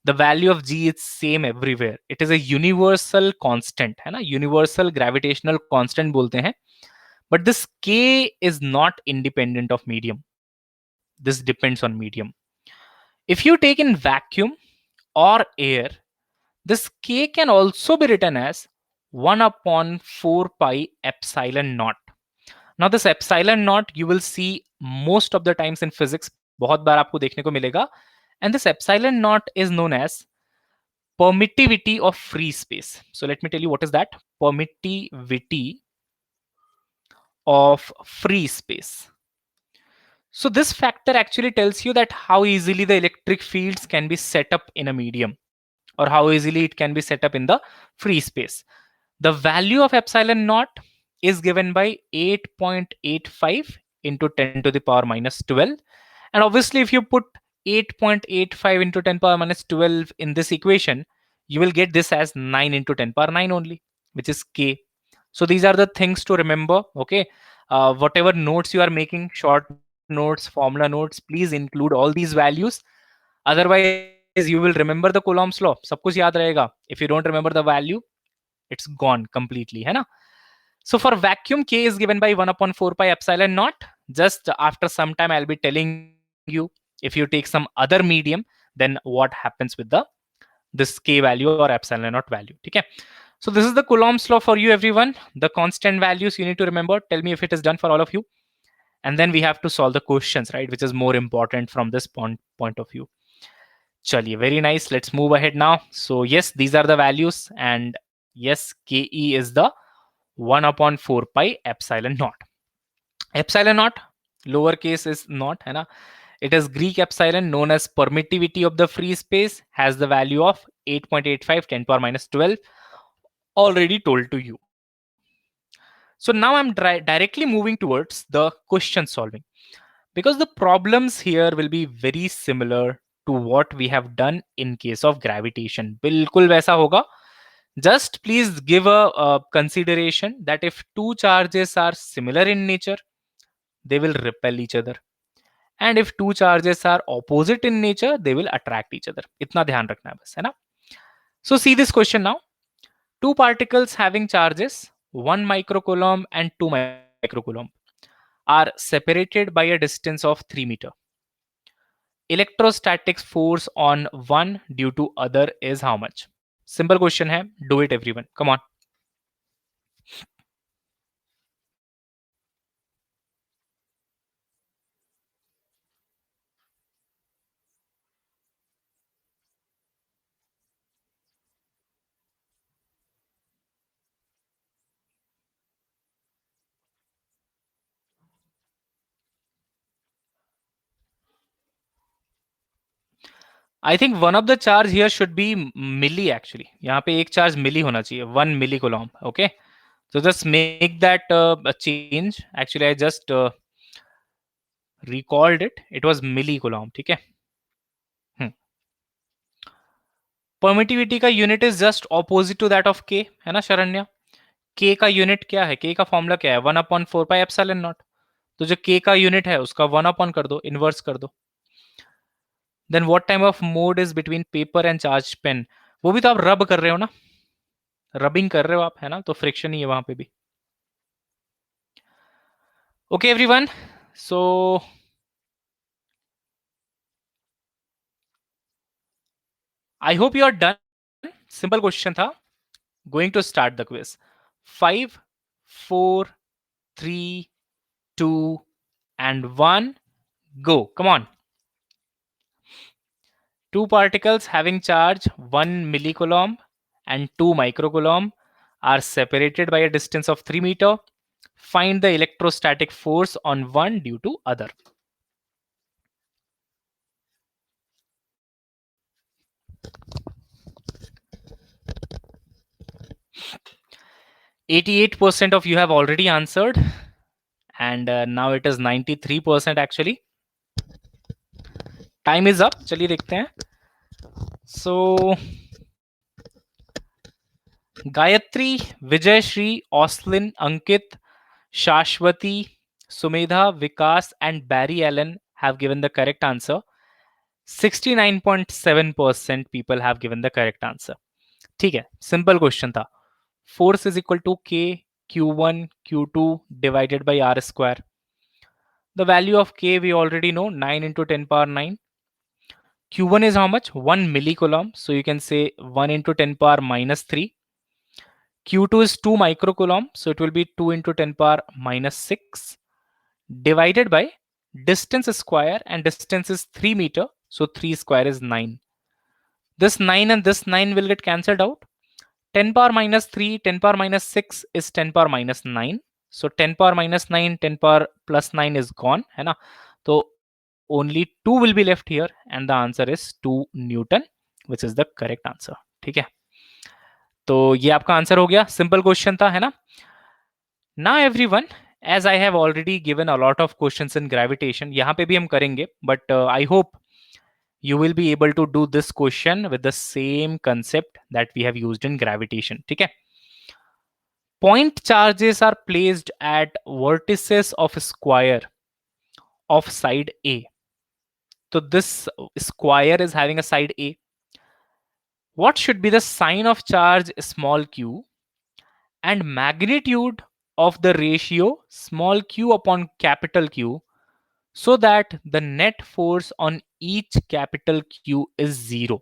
the value of G is same everywhere. It is a universal constant, है ना? Universal gravitational constant बोलते हैं. But this K is not independent of medium. This depends on medium. If you take in vacuum or air, this K can also be written as 1 upon 4 pi epsilon naught. Now this epsilon naught you will see most of the times in physics, बहुत बार आपको देखने को मिलेगा, and this epsilon naught is known as permittivity of free space. So let me tell you what is that. Permittivity of free space. So this factor actually tells you that how easily the electric fields can be set up in a medium, or how easily it can be set up in the free space. The value of epsilon naught is given by 8.85 into 10 to the power minus 12. And obviously, if you put 8.85 into 10 power minus 12 in this equation, you will get this as 9 into 10 power 9 only, which is K. So these are the things to remember, okay? Whatever notes you are making, short notes, formula notes, please include all these values. Otherwise, you will remember the Coulomb's law. सब कुछ याद रहेगा. If you don't remember the value, it's gone completely, है ना? So for vacuum, K is given by 1 upon 4 pi epsilon naught. Just after some time, I'll be telling you, if you take some other medium, then what happens with this K value or epsilon naught value. Okay. So this is the Coulomb's law for you, everyone. The constant values you need to remember. Tell me if it is done for all of you. And then we have to solve the questions, right? Which is more important from this point of view. Chaliye, very nice. Let's move ahead now. So yes, these are the values. And yes, KE is the 1 upon 4 pi epsilon naught. Epsilon naught, lowercase is naught, है ना? It is Greek epsilon, known as permittivity of the free space, has the value of 8.85 10 power minus 12, already told to you. So now I'm directly moving towards the question solving, because the problems here will be very similar to what we have done in case of gravitation. बिल्कुल वैसा होगा. Just please give a consideration that if two charges are similar in nature, they will repel each other. And if two charges are opposite in nature, they will attract each other. इतना ध्यान रखना है बस, है ना? So see this question now. Two particles having charges 1 microcoulomb and 2 microcoulomb are separated by a distance of 3 meter. Electrostatic force on one due to other is how much? Simple question hai. Do it everyone. Come on. I think one of the charge here should be milli actually. यहाँ पे एक charge milli होना चाहिए. 1 millicoulomb. Okay. So just make that a change. Actually, I just recalled it. It was millicoulomb. ठीक है. Permittivity का unit is just opposite to that of K, है ना शरण्या? के का यूनिट क्या है? के का फॉर्मूला क्या है? 1/4 पाई एप्सिलॉन नॉट. तो जो के का यूनिट है उसका 1 कर दो, इनवर्स कर दो. Then what type of mode is between paper and charge pen? वो भी तो आप रब कर रहे हो ना, रबिंग कर रहे हो आप, है ना? तो फ्रिक्शन ही है वहां पे भी. Okay everyone, so I hope you are done. Simple question था. Going to start the quiz. 5 4 3 2 and 1, go. Come on. Two particles having charge 1 millicoulomb and 2 microcoulomb are separated by a distance of 3 meter. Find the electrostatic force on one due to other. %88% of you have already answered, and now it is 93% actually. Time is up. चलिए देखते हैं. So Gayatri, Vijay Shri, Oslin, Ankit, Shashwati, Sumedha, Vikas, and Barry Allen have given the correct answer. 69.7% people have given the correct answer. ठीक है, simple question था. Force is equal to के Q1 Q2 divided by R square. The value of K we already know, 9 into 10 power 9. Q1 is how much? 1 millicoulomb. So you can say 1 into 10 power minus 3. Q2 is 2 microcoulomb. So it will be 2 into 10 power minus 6 divided by distance square, and distance is 3 meter. So 3 square is 9. This 9 and this 9 will get cancelled out. 10 power minus 3, 10 power minus 6 is 10 power minus 9. So 10 power minus 9, 10 power plus 9 is gone, है ना? तो only 2 will be left here, and the answer is 2 Newton, which is the correct answer. ठीक है, तो ये आपका answer हो गया. सिंपल क्वेश्चन था, है ना? Now everyone, as I have already given a lot of questions in gravitation, यहाँ पे भी हम करेंगे, but I hope you will be able to do this question with the same concept that we have used in gravitation. ठीक है? Point charges are placed at vertices of square of side A. So this square is having a side A. What should be the sign of charge small q and magnitude of the ratio small q upon capital Q, so that the net force on each capital Q is 0?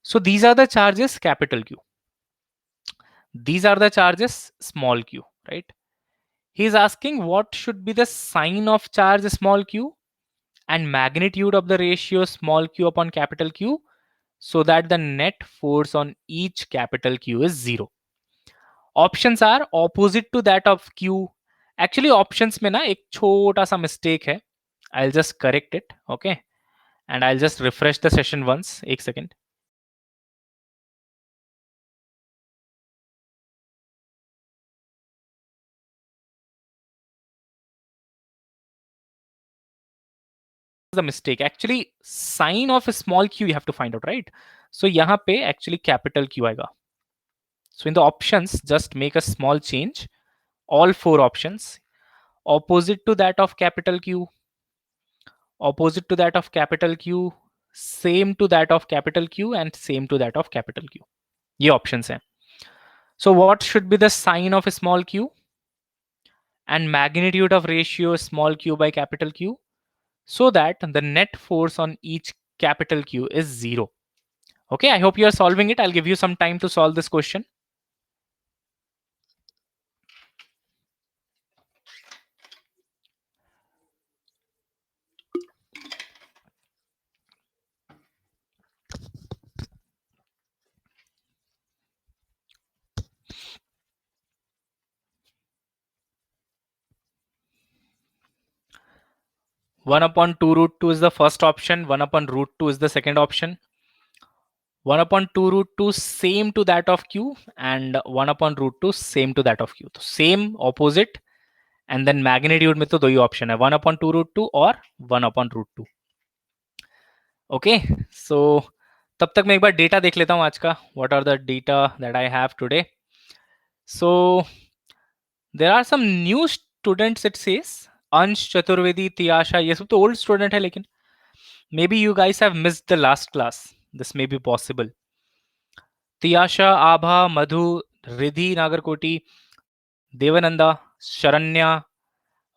So these are the charges capital Q. These are the charges small q, right? He is asking what should be the sign of charge small q and magnitude of the ratio small q upon capital Q, so that the net force on each capital Q is 0. Options are opposite to that of Q. Actually options में ना एक छोटा सा mistake है. I'll just correct it, okay? And I'll just refresh the session once. एक second. The mistake. Actually sign of a small q you have to find out, right? So यहाँ पे actually capital Q आएगा. So in the options, just make a small change. All 4 options. Opposite to that of capital Q. Opposite to that of capital Q. Same to that of capital Q, and same to that of capital Q. ये options हैं. So what should be the sign of a small q? and magnitude of ratio small q by capital Q, so that the net force on each capital Q is 0. Okay, I hope you are solving it. I'll give you some time to solve this question. One upon 2 root 2 is the first option. 1 upon root 2 is the second option. 1 upon 2 root 2 same to that of Q, and 1 upon root 2 same to that of Q. So same, opposite, and then magnitude में तो दो ही option है, 1 upon 2 root 2 और 1 upon root 2. Okay, सो तब तक मैं एक बार data देख लेता हूँ आज का. What are the data that I have today? So there are some new students, it says Ansh, Chaturvedi, Tiyasha, ये सब तो ओल्ड स्टूडेंट है, लेकिन maybe you guys have missed the last class. This may be possible. Tiyasha, Abha, Madhu, Ridhi Nagarkoti, Devananda, Sharanya.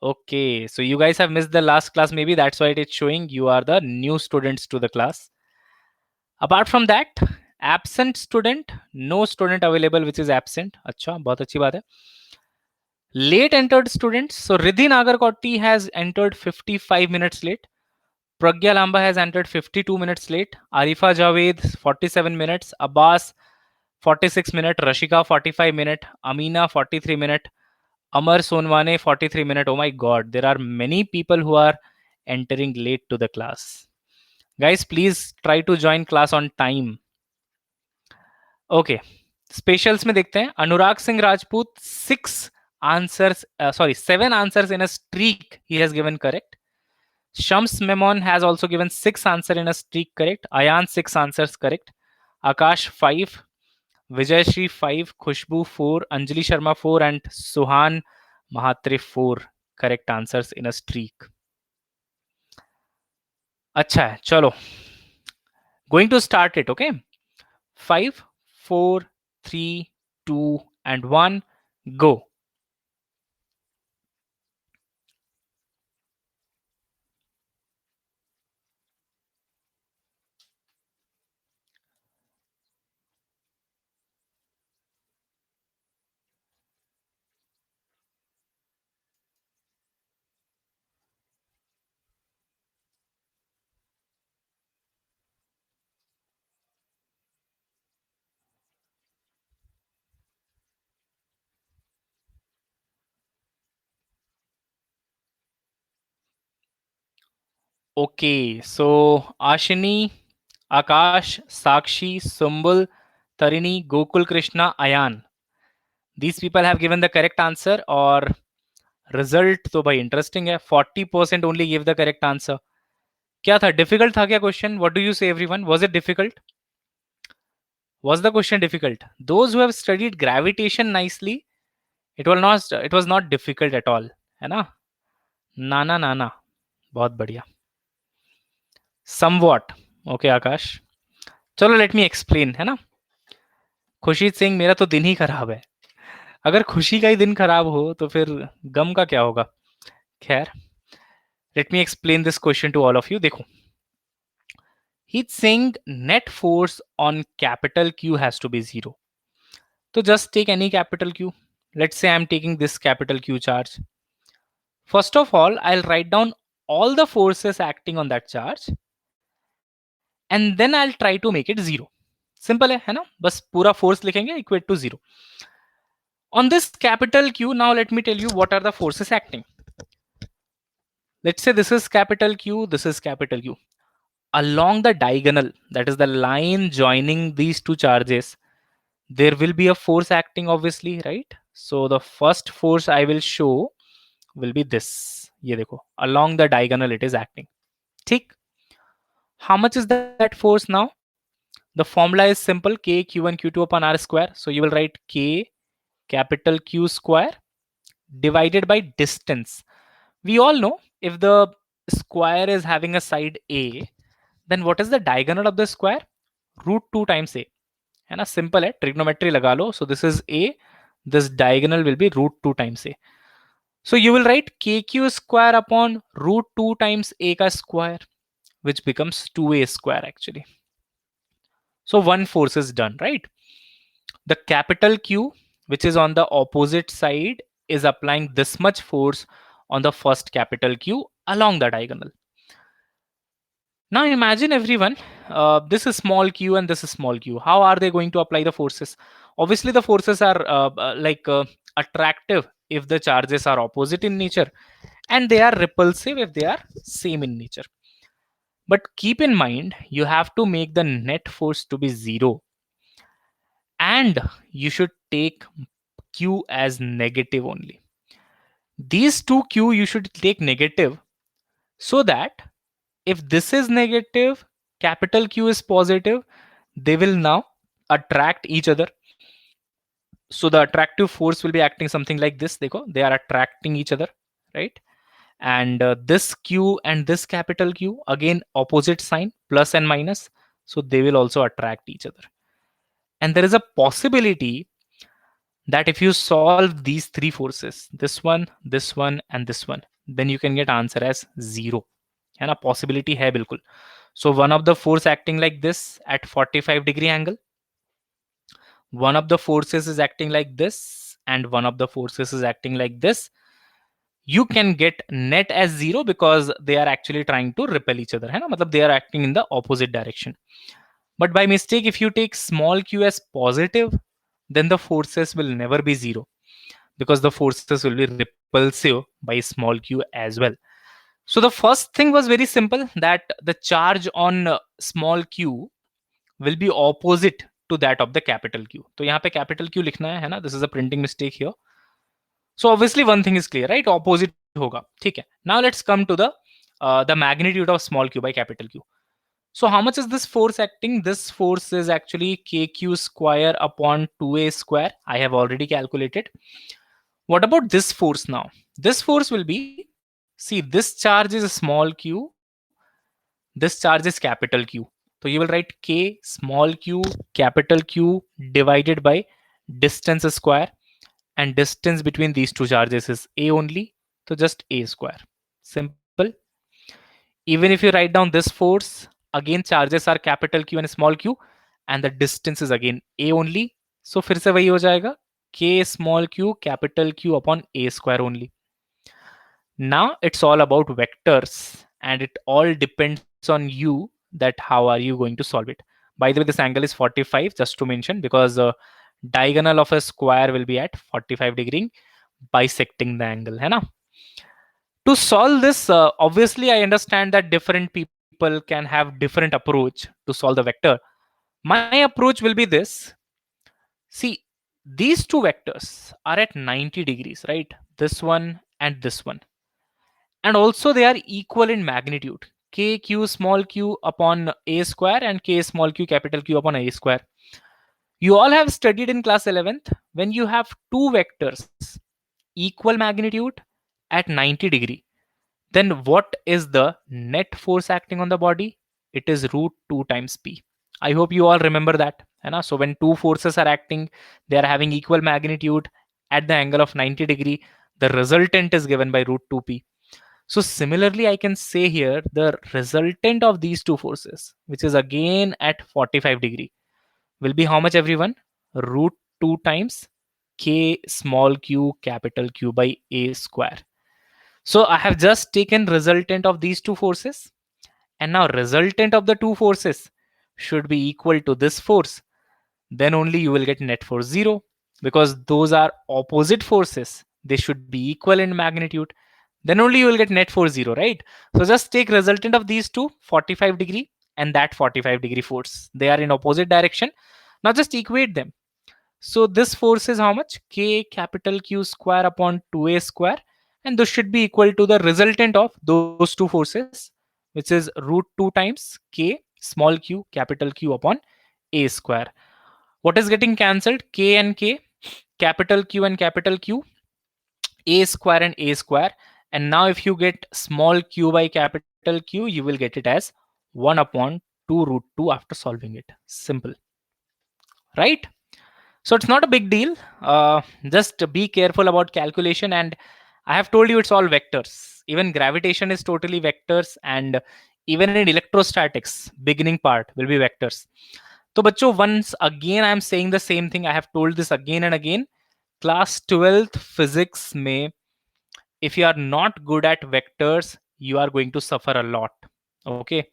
Okay, so you guys have missed the last class. Maybe that's why it is showing you are the new students to the class. Apart from that, absent student, no student available which is absent. अच्छा, बहुत अच्छी बात है. Late entered students. So Riddhi Nagarkoti has entered 55 minutes late. Pragya Lamba has entered 52 minutes late. Arifa Javed 47 minutes. Abbas 46 minutes. Rashika 45 minutes. Amina 43 minutes. Amar Sonwane 43 minutes. Oh my god, there are many people who are entering late to the class. Guys, please try to join class on time. Okay, specials में देखते हैं. Anurag Singh Rajput 7 answers in a streak he has given correct. Shams Memon has also given 6 answers in a streak correct. Ayan 6 answers correct. Akash 5. Vijay Shri 5. Khushbu 4. Anjali Sharma 4 and Suhan Mahatre 4 correct answers in a streak. अच्छा है, चलो. Going to start it, okay? 5, 4, 3, 2 and 1, go. Okay, so Ashini, Akash, Sakshi, Sumbul, Tarini, Gokul Krishna, Ayan. These people have given the correct answer. और result तो भाई interesting है. 40% only gave the correct answer. क्या था? Difficult था क्या question? What do you say, everyone? Was it difficult? Was the question difficult? Those who have studied gravitation nicely, it was not difficult at all. है ना? नाना नाना, बहुत बढ़िया. Somewhat. Okay, आकाश. चलो late me explain, है ना. खुशीत सिंह, मेरा तो दिन ही खराब है. अगर खुशी का ही दिन खराब हो तो फिर गम का क्या होगा. खैर, let me explain this question to all of you. देखो, he's saying net force on capital Q has to be 0. So just take any capital Q. Let's say I'm taking this capital Q charge. First of all, I'll write down all the forces acting on that charge and then I'll try to make it 0. Simple है ना? बस पूरा force लिखेंगे equate to 0. On this capital Q, now let me tell you what are the forces acting. Let's say this is capital Q, this is capital Q. Along the diagonal, that is the line joining these two charges, there will be a force acting, obviously, right? So the first force I will show will be this. ये देखो, along the diagonal it is acting. ठीक? How much is that force now? The formula is simple, K Q1 Q2 upon R square. So you will write K capital Q square divided by distance. We all know if the square is having a side A, then what is the diagonal of the square? Root 2 times A. है ना, simple है, trigonometry लगा लो. So this is A, this diagonal will be root 2 times A. So you will write kq square upon root 2 times a ka square, which becomes 2a square actually. So one force is done, right? The capital Q, which is on the opposite side, is applying this much force on the first capital Q along the diagonal. Now imagine everyone, this is small q and this is small q. How are they going to apply the forces? Obviously, the forces are attractive if the charges are opposite in nature, and they are repulsive if they are same in nature. But keep in mind, you have to make the net force to be zero, and you should take q as negative only. These two q you should take negative, so that if this is negative, capital Q is positive, they will now attract each other. So the attractive force will be acting something like this. They are attracting each other, right? And this Q and this capital Q, again opposite sign, plus and minus, so they will also attract each other. And there is a possibility that if you solve these three forces, this one and this one, then you can get answer as 0. है ना, possibility है बिल्कुल. So one of the force acting like this at 45-degree angle, one of the forces is acting like this, and one of the forces is acting like this. You can get net as 0 because they are actually trying to repel each other. है ना, मतलब they are acting in the opposite direction. But by mistake, if you take small q as positive, then the forces will never be 0, because the forces will be repulsive by small q as well. So the first thing was very simple, that the charge on small q will be opposite to that of the capital Q. तो यहाँ पे capital Q लिखना है ना, this is a printing mistake here. So obviously one thing is clear, right? Opposite होगा, ठीक है. Now let's come to the magnitude of small q by capital Q. So how much is this force acting? This force is actually kq square upon 2a square. I have already calculated. What about this force now? This force will be, see, this charge is small q, this charge is capital Q. So you will write k small q capital Q divided by distance square, and distance between these two charges is a only, so just a square. Simple. Even if you write down this force, again charges are capital Q and small q, and the distance is again a only, so फिर से वही हो जाएगा k small q capital Q upon a square only. Now it's all about vectors, and it all depends on you, that how are you going to solve it. By the way, this angle is 45, just to mention, because diagonal of a square will be at 45-degree, bisecting the angle, है ना. To solve this, obviously I understand that different people can have different approach to solve the vector. My approach will be this. See, these two vectors are at 90 degrees, right? This one and this one. And also they are equal in magnitude, k q small q upon a square and k small q capital Q upon a square. You all have studied in class 11th, when you have two vectors equal magnitude at 90 degree, then what is the net force acting on the body? It is root 2 times p. I hope you all remember that, है ना? So when two forces are acting, they are having equal magnitude at the angle of 90 degree, the resultant is given by root 2p. So similarly, I can say here the resultant of these two forces, which is again at 45-degree, will be how much, everyone? Root 2 times k small q capital Q by a square. So I have just taken resultant of these two forces, and now resultant of the two forces should be equal to this force. Then only you will get net force 0, because those are opposite forces. They should be equal in magnitude. Then only you will get net force 0, right? So just take resultant of these two, 45-degree and that 45-degree force. They are in opposite direction. Now just equate them. So this force is how much? K capital Q square upon 2a square, and this should be equal to the resultant of those two forces, which is root 2 times k small q capital Q upon a square. What is getting cancelled? K and k, capital Q and capital Q, a square and a square. And now if you get small q by capital Q, you will get it as 1 upon 2 root 2 after solving it. Simple, right? So it's not a big deal. Just be careful about calculation, and I have told you it's all vectors. Even gravitation is totally vectors, and even in electrostatics, beginning part will be vectors. So बच्चों, once again I am saying the same thing. I have told this again and again. Class 12th physics में, if you are not good at vectors, you are going to suffer a lot. Okay.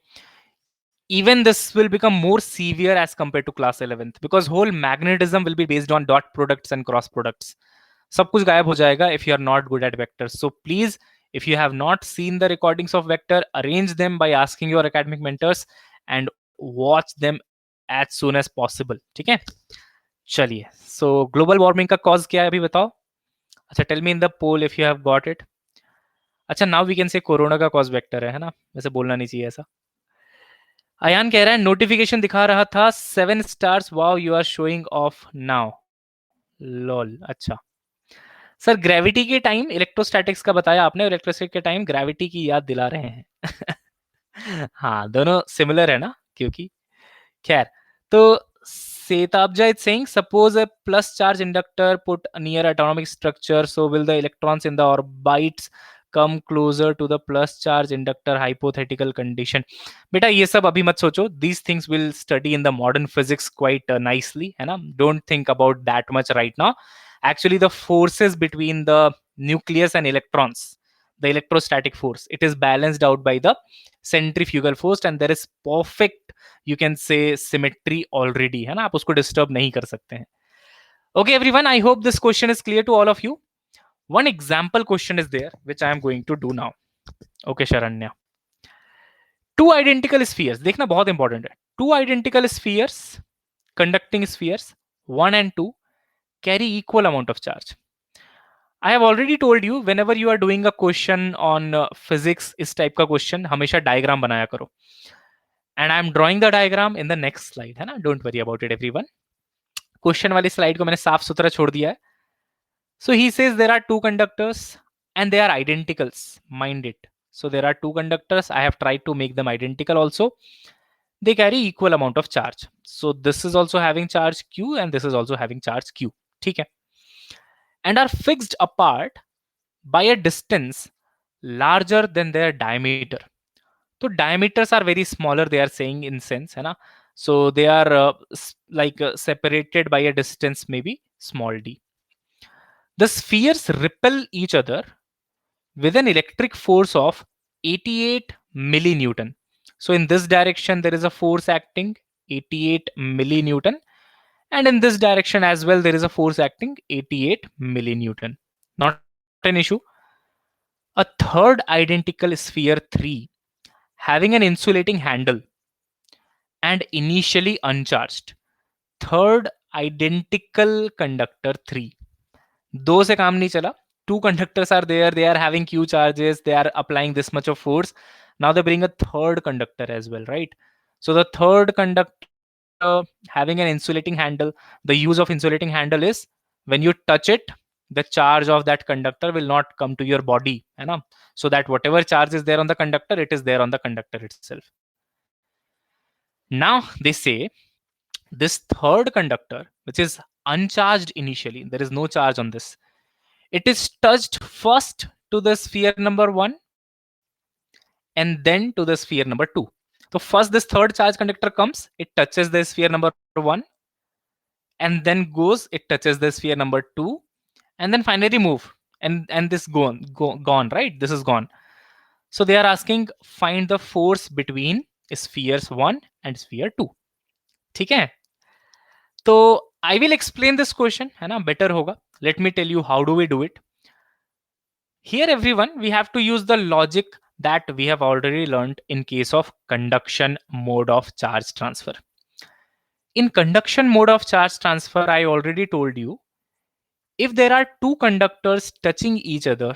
Even this will become more severe as compared to class 11th, because whole magnetism will be based on dot products and cross products. सब कुछ गायब हो जाएगा if you are not good at vectors. So please, if you have not seen the recordings of vector, arrange them by asking your academic mentors and watch them as soon as possible. ठीक है, चलिए. So global warming का cause क्या है अभी बताओ. अच्छा, tell me in the poll if you have got it. अच्छा, now we can say corona का cause vector है ना, वैसे बोलना नहीं चाहिए ऐसा. अयान कह रहा है नोटिफिकेशन दिखा रहा था 7 stars, wow you are showing off now, lol. अच्छा सर, ग्रेविटी के टाइम इलेक्ट्रोस्टैटिक्स का बताया आपने, इलेक्ट्रोस्टैटिक के टाइम ग्रेविटी की याद दिला रहे हैं. हाँ, दोनों सिमिलर है ना, क्योंकि खैर. तो Setabja is saying, suppose a plus charge inductor put near atomic structure, so will the electrons in the orbites come closer to the plus charge inductor hypothetical condition. बेटा ये सब अभी मत सोचो, these things will study in the modern physics quite nicely, है ना. Don't think about that much right now. Actually, the forces between the nucleus and electrons, the electrostatic force, it is balanced out by the centrifugal force, and there is perfect, you can say, symmetry already, है ना. आप उसको disturb नहीं कर सकते हैं. Okay, everyone, I hope this question is clear to all of you. One example question is there, which I am going to do now. Okay, Sharanya. Two identical spheres, देखना बहुत important है. Two identical spheres, conducting spheres, 1 and 2, carry equal amount of charge. I have already told you, whenever you are doing a question on physics, इस type का question हमेशा diagram बनाया करो. And I am drawing the diagram in the next slide, है ना. Don't worry about it, everyone. Question वाली slide को मैंने साफ सुथरा छोड़ दिया है. So he says there are two conductors and they are identicals. Mind it. So there are two conductors. I have tried to make them identical also. They carry equal amount of charge. So this is also having charge Q and this is also having charge Q. ठीक है. And are fixed apart by a distance larger than their diameter. So diameters are very smaller, they are saying, in sense, है ना. So they are separated by a distance maybe small d. The spheres repel each other with an electric force of 88 millinewton. So in this direction there is a force acting 88 millinewton, and in this direction as well there is a force acting 88 millinewton. Not an issue. A third identical sphere 3 having an insulating handle and initially uncharged. Third identical conductor 3. दो से काम नहीं चला. Two conductors are there, they are having Q charges, they are applying this much of force. Now they bring a third conductor as well, right? So the third conductor having an insulating handle, the use of insulating handle is when you touch it, the charge of that conductor will not come to your body, है ना? So that whatever charge is there on the conductor, it is there on the conductor itself. Now they say this third conductor, which is uncharged initially, there is no charge on this, it is touched first to the sphere number 1 and then to the sphere number 2. So first this third charge conductor comes, it touches the sphere number 1, and then goes, it touches the sphere number 2, and then finally move, and this gone, right? This is gone. So they are asking, find the force between spheres 1 and sphere 2. ठीक है. तो I will explain this question, है ना, better होगा. Let me tell you how do we do it. Here everyone, we have to use the logic that we have already learned in case of conduction mode of charge transfer. In conduction mode of charge transfer, I already told you, if there are two conductors touching each other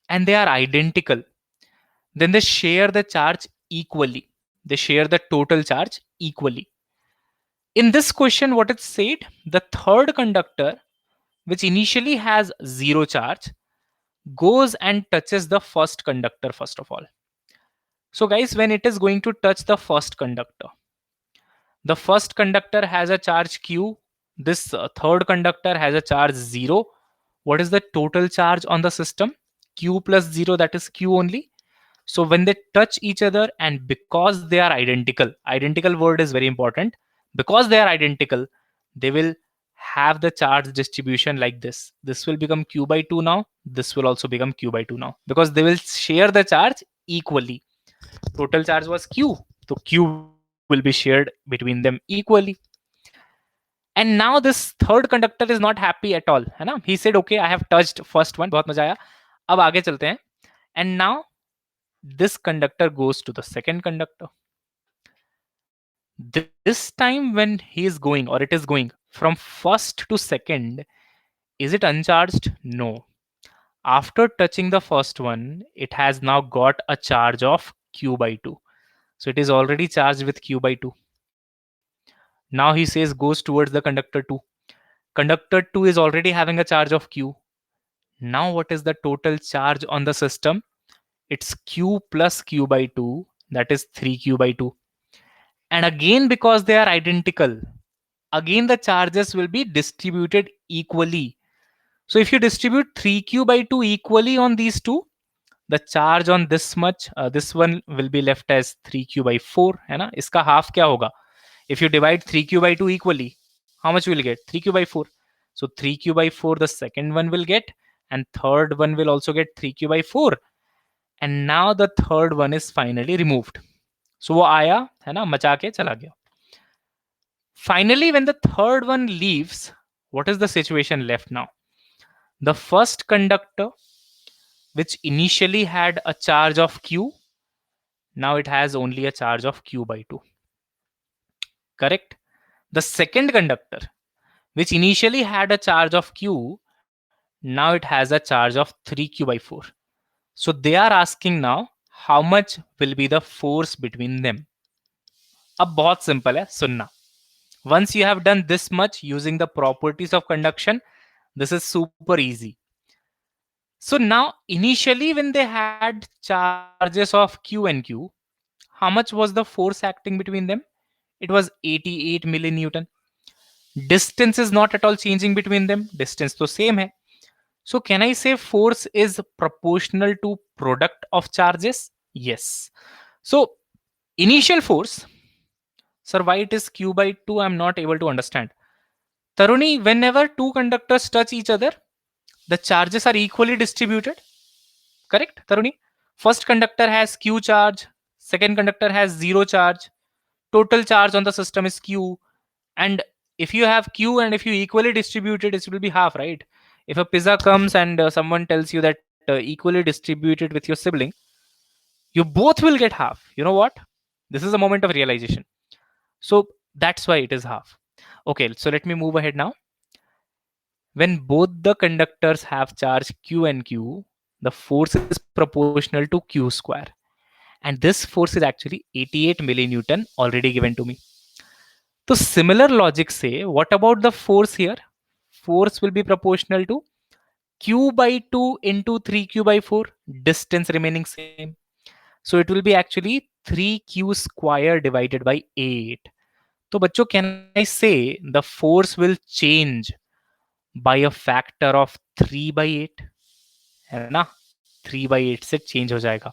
and they are identical, then they share the charge equally. They share the total charge equally. In this question, what it said, the third conductor, which initially has zero charge, goes and touches the first conductor first of all. So guys, when it is going to touch the first conductor has a charge Q, this third conductor has a charge 0. What is the total charge on the system? q plus 0, that is q only. So when they touch each other, and because they are identical, identical word is very important, because they are identical, they will have the charge distribution like this. This will become q by 2 now, this will also become q by 2 now, because they will share the charge equally. Total charge was q, so q will be shared between them equally. And now this third conductor is not happy at all, है ना. He said okay, I have touched first one, बहुत मजा आया, अब आगे चलते हैं. And now this conductor goes to the second conductor. This time when he is going, or it is going from first to second, is it uncharged? No. After touching the first one, it has now got a charge of q by 2. So it is already charged with q by 2. Now he says goes towards the conductor 2. Conductor 2 is already having a charge of q. Now what is the total charge on the system? It's q plus q by 2, that is 3q by 2. And again, because they are identical, again the charges will be distributed equally. So if you distribute 3q by 2 equally on these two, the charge on this much, this one will be left as 3q by 4, है ना. इसका half क्या होगा? If you divide 3q by 2 equally, how much will you get? 3q by 4. So 3q by 4 the second one will get, and third one will also get 3q by 4. And now the third one is finally removed. So वो आया, है ना, मचा के चला गया. Finally, when the third one leaves, what is the situation left now? The first conductor, which initially had a charge of q, now it has only a charge of q by 2. Correct? The second conductor, which initially had a charge of q, now it has a charge of 3q by 4. So they are asking now how much will be the force between them. अब बहुत सिंपल है, सुनना. Once you have done this much using the properties of conduction, this is super easy. So now initially when they had charges of q and q, how much was the force acting between them? It was 88 millinewton. Distance is not at all changing between them. Distance तो same है. So can I say force is proportional to product of charges? Yes. So initial force, sir, why it is q by 2? I'm not able to understand. Taruni, whenever two conductors touch each other, the charges are equally distributed. Correct, Taruni? First conductor has q charge, second conductor has 0 charge. Total charge on the system is q. And if you have q and if you equally distribute it, it will be half, right? If a pizza comes and someone tells you that equally distribute it with your sibling, you both will get half. You know what? This is a moment of realization. So that's why it is half. Okay, so let me move ahead now. When both the conductors have charge q and q, the force is proportional to q square. And this force is actually 88 millinewton already given to me. So similar logic say, what about the force here? Force will be proportional to q by 2 into 3q by 4, distance remaining same. So it will be actually 3q square divided by 8. So बच्चों, can I say the force will change by a factor of 3 by 8? है ना, 3 by 8 से change हो जाएगा.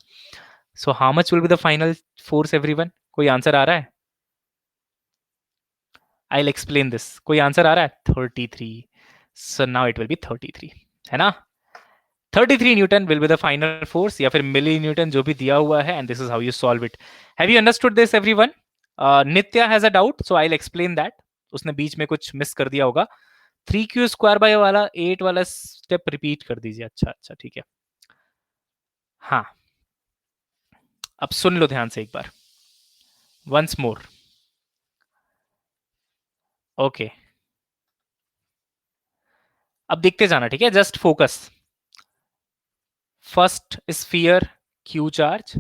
So how much will be the final force, everyone? कोई answer आ रहा है? I'll explain this. कोई आंसर आ रहा है? 33. So now it will be 33, है ना? 33 Newton will be the final force, या फिर milli Newton जो भी दिया हुआ है, and this is how you solve it. Have you understood this, everyone? Nitya has a doubt, so I'll explain that. उसने बीच में कुछ मिस कर दिया होगा. 3q स्क्वायर बाय वाला 8 वाला स्टेप रिपीट कर दीजिए. अच्छा अच्छा, ठीक है. हाँ, अब सुन लो ध्यान से एक बार. Once more. Okay. अब देखते जाना, ठीक है? Just focus. First sphere q charge,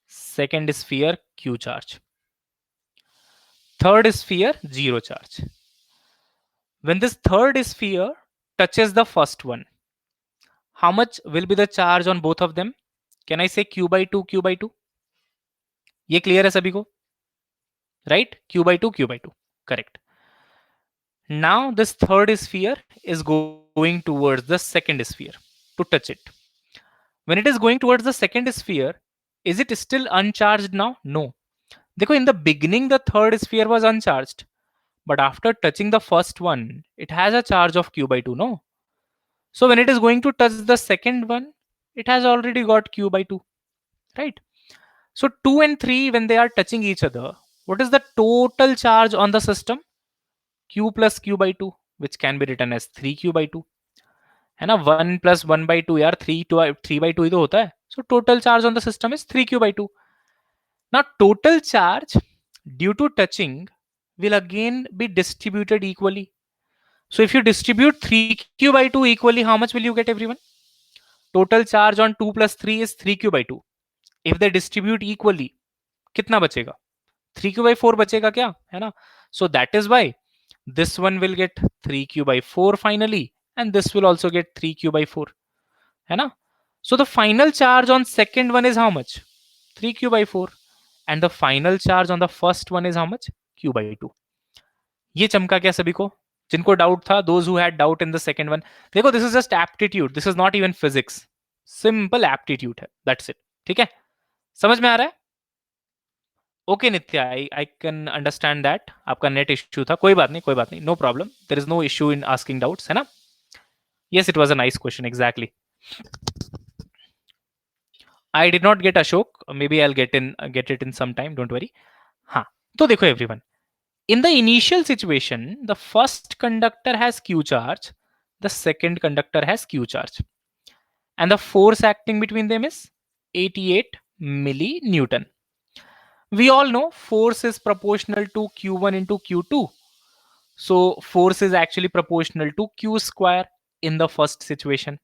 second sphere q charge, third sphere 0 charge. When this third sphere touches the first one, how much will be the charge on both of them? Can I say q by 2 q by 2? ये clear है सभी को? Right? q by 2 q by 2. Correct. Now this third sphere is going towards the second sphere to touch it. when it is going towards the second sphere, is it still uncharged now? No. देखो, in the beginning the third sphere was uncharged, but after touching the first one, it has a charge of q by 2, no? So when it is going to touch the second one, it has already got q by 2, right? So 2 and 3, when they are touching each other, what is the total charge on the system? q plus q by 2, which can be written as 3q by 2. है ना, 1 plus 1 by 2 यार, 3 by 2 ही तो होता है. So total charge on the system is 3q by 2. Now total charge due to touching will again be distributed equally. So if you distribute 3q by 2 equally, how much will you get, everyone? Total charge on 2 plus 3 is 3q by 2. If they distribute equally, कितना बचेगा? 3q by 4 बचेगा क्या, है ना? So that is why this one will get 3q by 4 finally, and this will also get 3q by 4, है ना? So the final charge on second one is how much? 3q by 4. And the final charge on the first one is how much? q by 2. ये चमका क्या सभी को? जिनको doubt था, those who had doubt in the second one, देखो, this is just aptitude, this is not even physics, simple aptitude है, that's it. ठीक है, समझ में आ रहा है? Okay Nitya, I can understand that. आपका नेट इश्यू था, कोई बात नहीं, कोई बात नहीं, no problem, there is no issue in asking doubts, है ना? Yes, it was a nice question, exactly. I did not get Ashok, maybe I will get it in some time, don't worry. हाँ, तो देखो everyone, in the initial situation, the first conductor has q charge, the second conductor has q charge, and the force acting between them is 88 millinewton. We all know force is proportional to q1 into q2. So force is actually proportional to q square in the first situation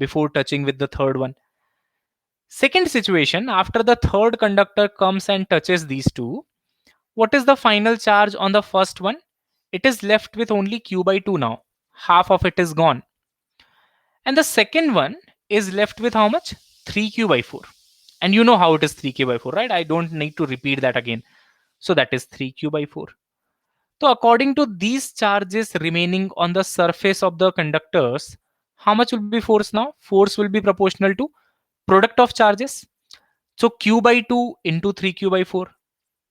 before touching with the third one. Second situation, after the third conductor comes and touches these two, what is the final charge on the first one? It is left with only q by 2 now. Half of it is gone. And the second one is left with how much? 3q by 4. And you know how it is 3q by 4, right? I don't need to repeat that again. So that is 3q by 4. So according to these charges remaining on the surface of the conductors, how much will be force now? Force will be proportional to product of charges. So q by 2 into 3q by 4.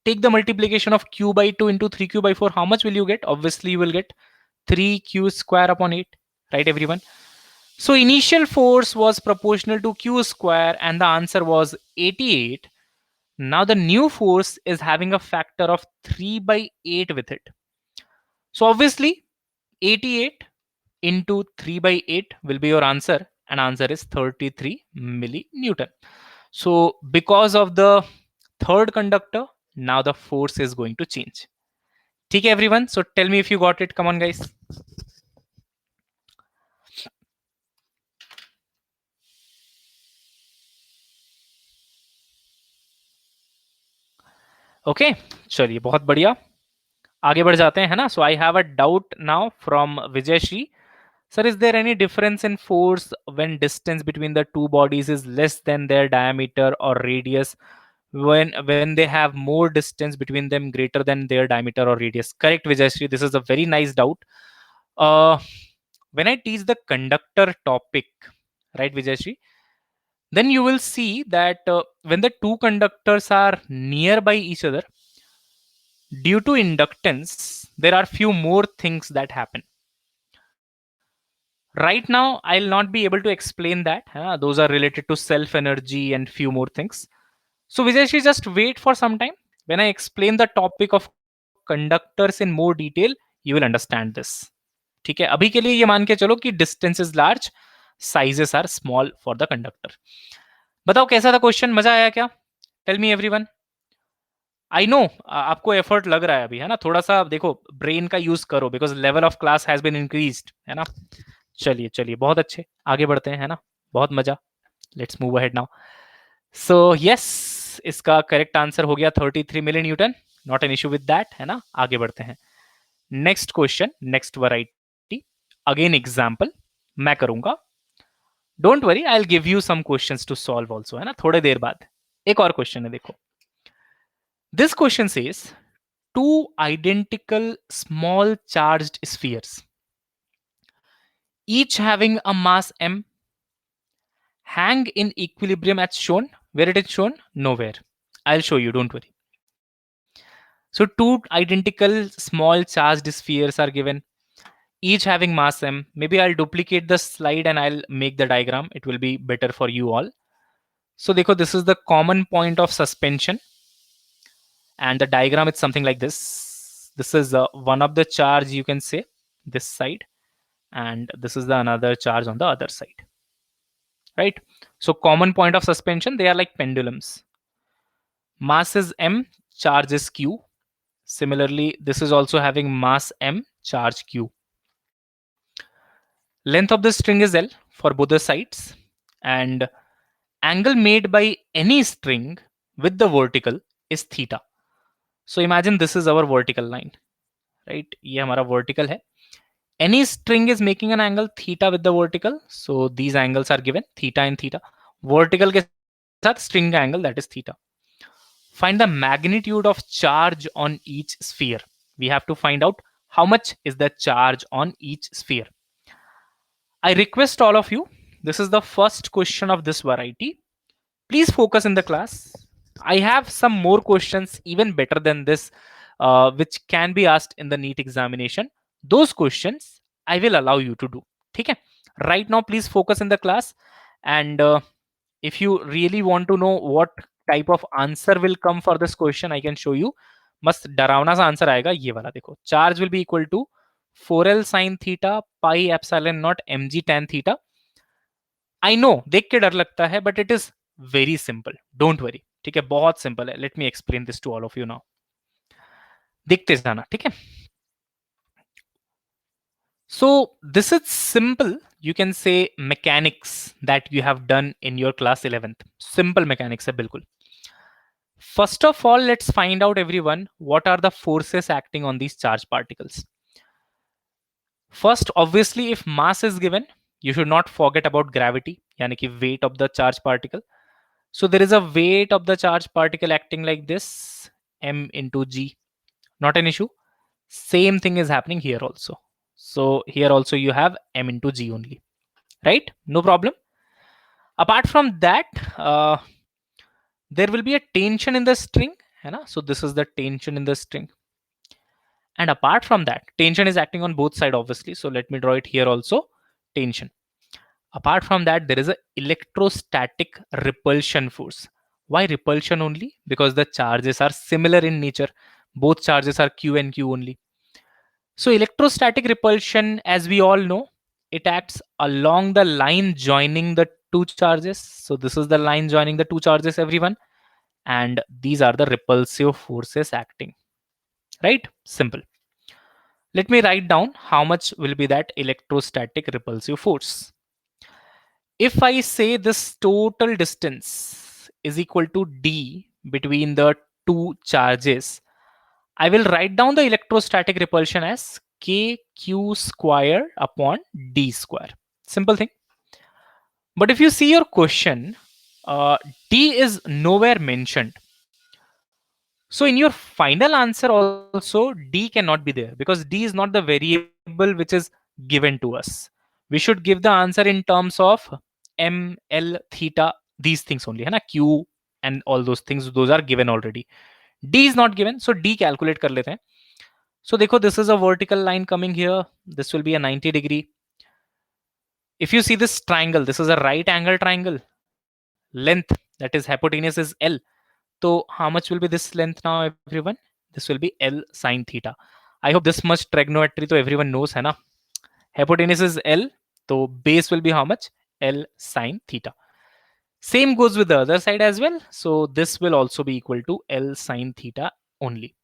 Take the multiplication of q by 2 into 3q by 4. How much will you get? Obviously, you will get 3q square upon 8. Right, everyone? So initial force was proportional to q square and the answer was 88. Now the new force is having a factor of 3 by 8 with it. So obviously 88 into 3 by 8 will be your answer, and answer is 33 millinewton. So because of the third conductor, now the force is going to change. Okay, everyone, so tell me if you got it. Come on, guys. Okay, चलिए, बहुत बढ़िया, आगे बढ़ जाते हैं, है ना? So I have a doubt now from Vijay Shri. Sir, is there any difference in force when distance between the two bodies is less than their diameter or radius, when they have more distance between them greater than their diameter or radius? Correct, Vijayashri, this is a very nice doubt. When I teach the conductor topic, right, Vijayashri, then you will see that when the two conductors are nearby each other, due to inductance, there are few more things that happen. Right now, I'll not be able to explain that. Those are related to self energy and few more things. So Vijayashri, just wait for some time. When I explain the topic of conductors in more detail, you will understand this. ठीक है, अभी के लिए ये मान के चलो कि distance is large, sizes are small for the conductor. बताओ कैसा था क्वेश्चन, मजा आया क्या? Tell me everyone. I know आपको एफर्ट लग रहा है अभी, है ना? थोड़ा सा देखो, ब्रेन का यूज करो, because level of class has been increased, है ना? चलिए चलिए, बहुत अच्छे, आगे बढ़ते हैं, है ना? बहुत मजा. Let's move ahead now. So yes, इसका करेक्ट आंसर हो गया 33 milli newton. Not an issue with that, है ना? आगे बढ़ते हैं. Next question, next variety, again example मैं करूंगा. Don't worry, I will give you some questions to solve also, है ना? थोड़े देर बाद एक और क्वेश्चन है, देखो. This question says two identical small charged spheres, each having a mass m, hang in equilibrium as shown. Where it is shown? Nowhere. I'll show you, don't worry. So two identical small charged spheres are given, each having mass m. Maybe I'll duplicate the slide and I'll make the diagram. It will be better for you all. So dekho, this is the common point of suspension, and the diagram is something like this. This is one of the charge, you can say, this side, and this is the another charge on the other side, right? So common point of suspension, they are like pendulums. Mass is m, charge is q. Similarly, this is also having mass m, charge q. Length of the string is L for both the sides, and angle made by any string with the vertical is theta. So imagine this is our vertical line, right? ये हमारा vertical है. Any string is making an angle theta with the vertical, so these angles are given, theta and theta. Vertical के साथ string का angle, that is theta. Find the magnitude of charge on each sphere. We have to find out how much is the charge on each sphere. I request all of you, this is the first question of this variety. Please focus in the class. I have some more questions even better than this, which can be asked in the NEET examination. Those questions I will allow you to do. Okay? Right now, please focus in the class. And if you really want to know what type of answer will come for this question, I can show you. मस्त डरावना सा answer आएगा ये वाला. देखो, charge will be equal to 4L sin theta pi epsilon naught mg tan theta. I know देख के डर लगता है, but it is very simple. Don't worry. ठीक है, बहुत सिंपल है. Let me explain this to all of you now. देखते जाना, ठीक है. So this is simple, you can say, mechanics that you have done in your class 11th. Simple mechanics है बिल्कुल. First of all, let's find out, everyone, what are the forces acting on these charged particles. First, obviously, if mass is given, you should not forget about gravity, yani ki weight of the charged particle. So there is a weight of the charged particle acting like this, m into g. Not an issue. Same thing is happening here also. So here also you have m into g only, right? No problem. Apart from that, there will be a tension in the string, है ना? So this is the tension in the string. And apart from that, tension is acting on both sides, obviously. So let me draw it here also, tension. Apart from that, there is an electrostatic repulsion force. Why repulsion only? Because the charges are similar in nature. Both charges are q and q only. So electrostatic repulsion, as we all know, it acts along the line joining the two charges. So this is the line joining the two charges, everyone. And these are the repulsive forces acting. Right? Simple. Let me write down how much will be that electrostatic repulsive force. If I say this total distance is equal to d between the two charges, I will write down the electrostatic repulsion as kq square upon d square. Simple thing. But if you see your question, d is nowhere mentioned. So in your final answer also, d cannot be there because d is not the variable which is given to us. We should give the answer in terms of m, l, theta, these things only, है ना? Q and all those things, those are given already. D is not given, so D calculate कर लेते हैं. So देखो, this is a vertical line coming here. This will be a 90 degree. If you see this triangle, this is a right angle triangle. Length, that is hypotenuse, is L. So how much will be this length now, everyone? This will be L sine theta. I hope this much trigonometry to everyone knows, है ना? Hypotenuse is L, so base will be how much? L sine theta. Same goes with the other side as well. So this will also be equal to L sine theta only.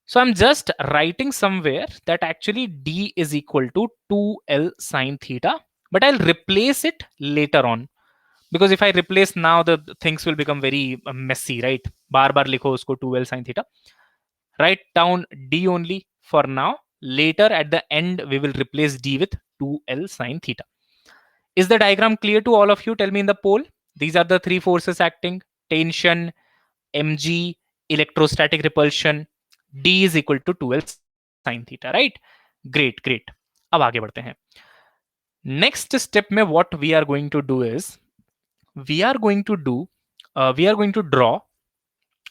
So I'm just writing somewhere that actually D is equal to 2L sine theta, but I'll replace it later on. Because if I replace now, the things will become very messy, right? Bar bar likho usko 2L sine theta. Write down D only for now. Later at the end, we will replace D with 2L sine theta. Is the diagram clear to all of you? Tell me in the poll. These are the three forces acting: tension, mg, electrostatic repulsion. D is equal to 2L sine theta, right? Great, great. अब आगे बढ़ते हैं. Next step में what we are going to do is, we are going to draw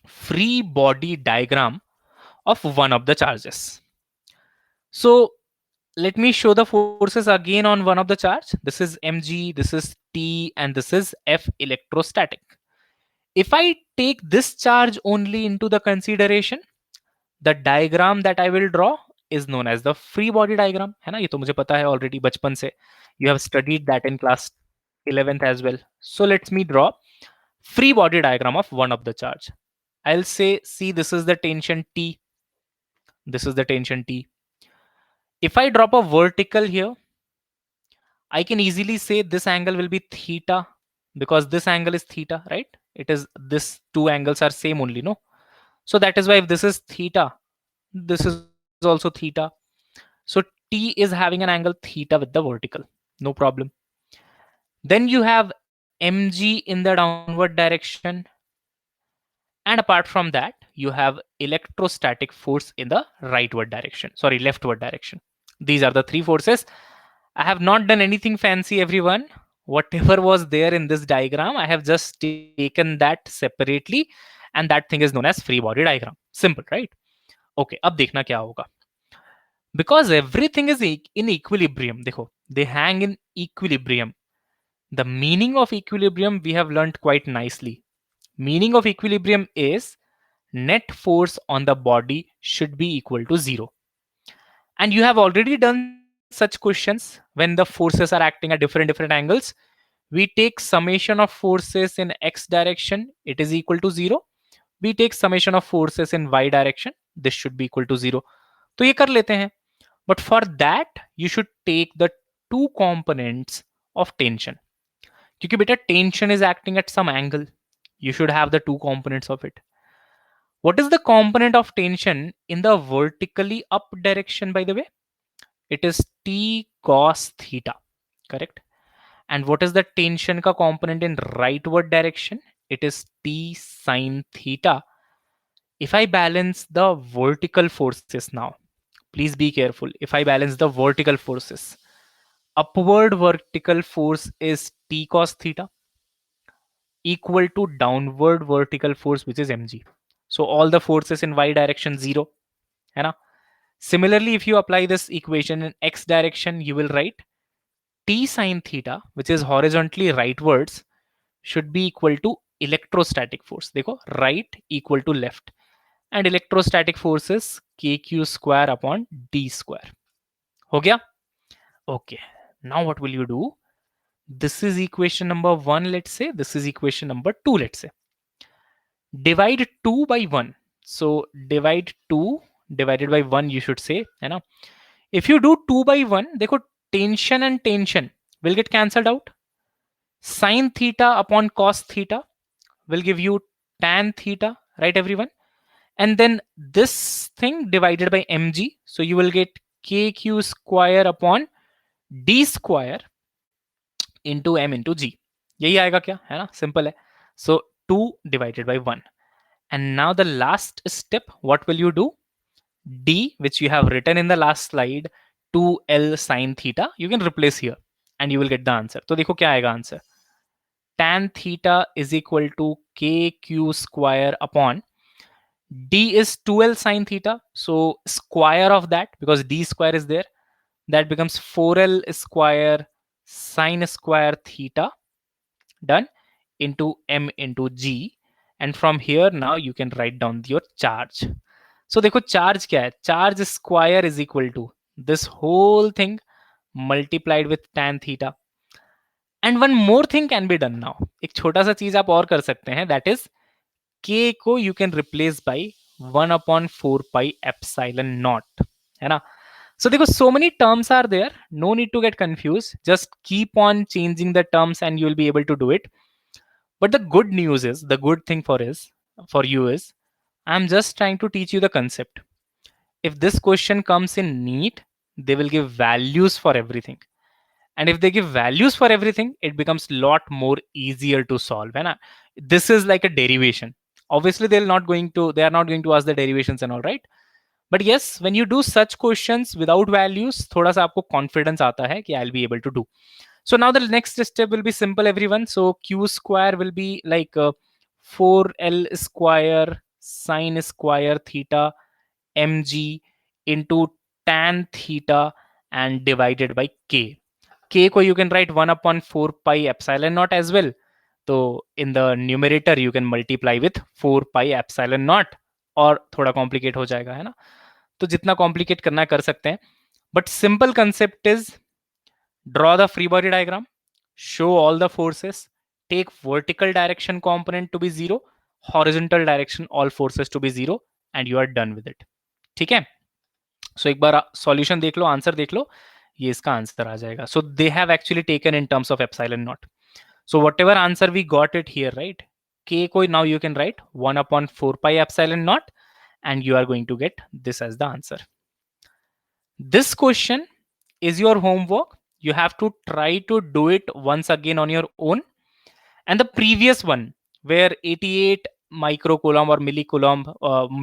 free body diagram of one of the charges. So let me show the forces again on one of the charge. This is mg, this is T, and this is F electrostatic. If I take this charge only into the consideration, the diagram that I will draw is known as the free body diagram. है ना, ये तो मुझे पता है already बचपन से. You have studied that in class 11th as well. So let me draw free body diagram of one of the charge. I'll say, see, this is the tension T. This is the tension T. If I drop a vertical here, I can easily say this angle will be theta, because this angle is theta, right? It is, this two angles are same only, no? So that is why if this is theta, this is also theta. So T is having an angle theta with the vertical, no problem. Then you have mg in the downward direction, and apart from that you have electrostatic force in the leftward direction. These are the three forces. I have not done anything fancy, everyone. Whatever was there in this diagram, I have just taken that separately, and that thing is known as free body diagram. Simple, right? Okay, अब देखना क्या होगा. Because everything is in equilibrium, देखो, they hang in equilibrium. The meaning of equilibrium we have learned quite nicely. Meaning of equilibrium is net force on the body should be equal to 0. And you have already done such questions when the forces are acting at different angles. We take summation of forces in x direction, it is equal to 0. We take summation of forces in y direction, this should be equal to 0. तो ये कर लेते हैं. But for that you should take the two components of tension. क्योंकि बेटा tension is acting at some angle, you should have the two components of it. What is the component of tension in the vertically up direction, by the way? It is T cos theta, correct? And what is the tension ka component in rightward direction? It is T sin theta. If I balance the vertical forces now, please be careful. If I balance the vertical forces, upward vertical force is T cos theta equal to downward vertical force, which is mg. So all the forces in y direction 0, है ना? Similarly, if you apply this equation in x direction, you will write T sin theta, which is horizontally rightwards, should be equal to electrostatic force. देखो, right equal to left, and electrostatic force is kq square upon d square. हो गया? Okay. Now what will you do? This is equation number 1, let's say. This is equation number 2, let's say. Divide 2 by 1. So divide 2 divided by 1, you should say, है ना? If you do 2 by 1, देखो, tension and tension will get cancelled out. Sin theta upon cos theta will give you tan theta, right, everyone? And then this thing divided by mg, so you will get kq square upon d square into m into g. यही आएगा क्या, है ना? Simple है. So 2 divided by 1. And now the last step, what will you do? D, which you have written in the last slide, 2l sin theta, you can replace here and you will get the answer. तो देखो क्या आएगा answer. Tan theta is equal to kq square upon d is 2l sin theta, so square of that, because d square is there, that becomes 4l square sin square theta, done, into m into g. And from here now you can write down your charge. So देखो charge क्या है? Charge square is equal to this whole thing multiplied with tan theta. And one more thing can be done now. एक छोटा सा चीज आप और कर सकते हैं, that is k को you can replace by 1/4 pi epsilon naught, है ना? So देखो, so many terms are there, no need to get confused, just keep on changing the terms and you will be able to do it. But the good news is, the good thing for you is, I'm just trying to teach you the concept. If this question comes in NEET, they will give values for everything. And if they give values for everything, it becomes a lot more easier to solve. And this is like a derivation. Obviously, they are not going to ask the derivations and all, right? But yes, when you do such questions without values, थोड़ा सा आपको confidence आता है कि I'll be able to do. So now the next step will be simple, everyone. So q square will be like 4l square sine square theta mg into tan theta and divided by k. K को you can write 1 upon 4 pi epsilon naught as well. तो in the numerator you can multiply with 4 pi epsilon naught, और थोड़ा complicate हो जाएगा, है ना? तो जितना कॉम्प्लिकेट करना है कर सकते हैं, but simple concept is draw the free body diagram, show all the forces, take vertical direction component to be 0, horizontal direction all forces to be 0, and you are done with it. ठीक है? सो एक बार solution देख लो, answer देख लो, ये इसका answer आ जाएगा. So they have actually taken in terms of epsilon not. So whatever answer we got it here, right? K को now you can write 1 upon 4 pi epsilon naught, and you are going to get this as the answer. This question is your homework. You have to try to do it once again on your own. And the previous one, where 88 microcoulomb or millicoulomb,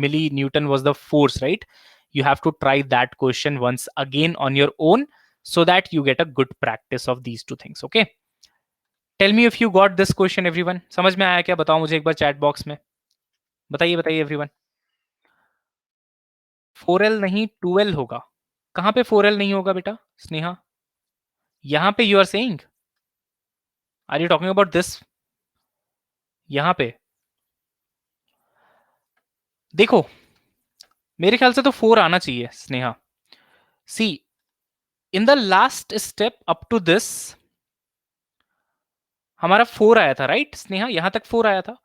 millinewton was the force, right? You have to try that question once again on your own so that you get a good practice of these two things. Okay? Tell me if you got this question, everyone. समझ में आया क्या? बताओ मुझे एक बार chat box में. बताइए बताइए everyone. 4L नहीं 2L होगा. कहाँ पे 4L नहीं होगा बेटा स्नेहा? यहाँ पे you are saying? Are you talking about this? यहाँ पे देखो, मेरे ख्याल से तो 4 आना चाहिए Sneha. See in the last step up to this हमारा 4 आया था, राइट स्नेहा? यहां तक 4 आया था.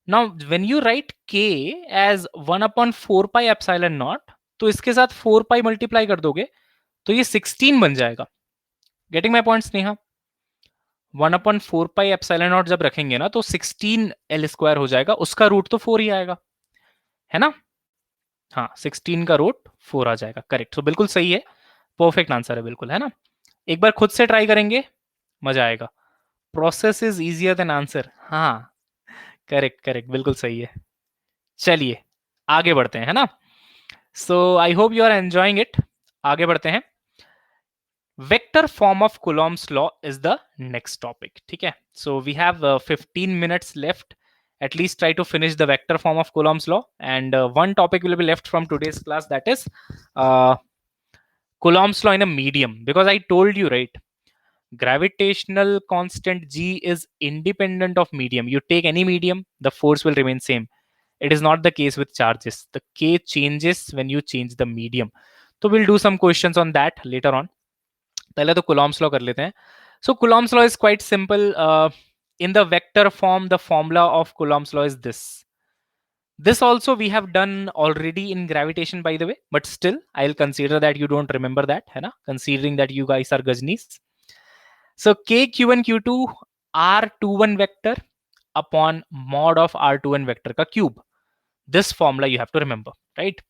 Now when you write k as 1 upon 4 pi epsilon naught, तो इसके साथ 4 पाई मल्टीप्लाई कर दोगे तो ये 16 बन जाएगा. Getting my point Sneha? 1 upon 4 pi epsilon not जब रखेंगे ना तो 16 एल स्क्वायर हो जाएगा. उसका रूट तो 4 ही आएगा, है ना? हाँ, 16 का रूट 4 आ जाएगा. करेक्ट. तो बिल्कुल सही है, परफेक्ट आंसर है, बिल्कुल, है ना? एक बार खुद से ट्राई करेंगे, मजा आएगा. Process is easier than answer. हाँ, करेक्ट करेक्ट, बिल्कुल सही है. चलिए आगे बढ़ते हैं, है ना? So I hope you are enjoying it. आगे बढ़ते हैं. Vector form of Coulomb's law is the next topic. ठीक है? So we have 15 minutes left. At least try to finish the vector form of Coulomb's law, and one topic will be left from today's class, that is Coulomb's law in a medium, because I told you, right, gravitational constant g is independent of medium. You take any medium, the force will remain same. It is not the case with charges. The k changes when you change the medium. So we'll do some questions on that later on. पहले तो Coulomb's law कर लेते हैं. So Coulomb's law is quite simple. In the vector form, the formula of Coulomb's law is this. This also we have done already in gravitation, by the way, but still I'll consider that you don't remember that, है ना? Considering that you guys are Gajnis. So k q1 q2 r21 vector upon mod of r21 vector का cube. This formula you have to remember, right?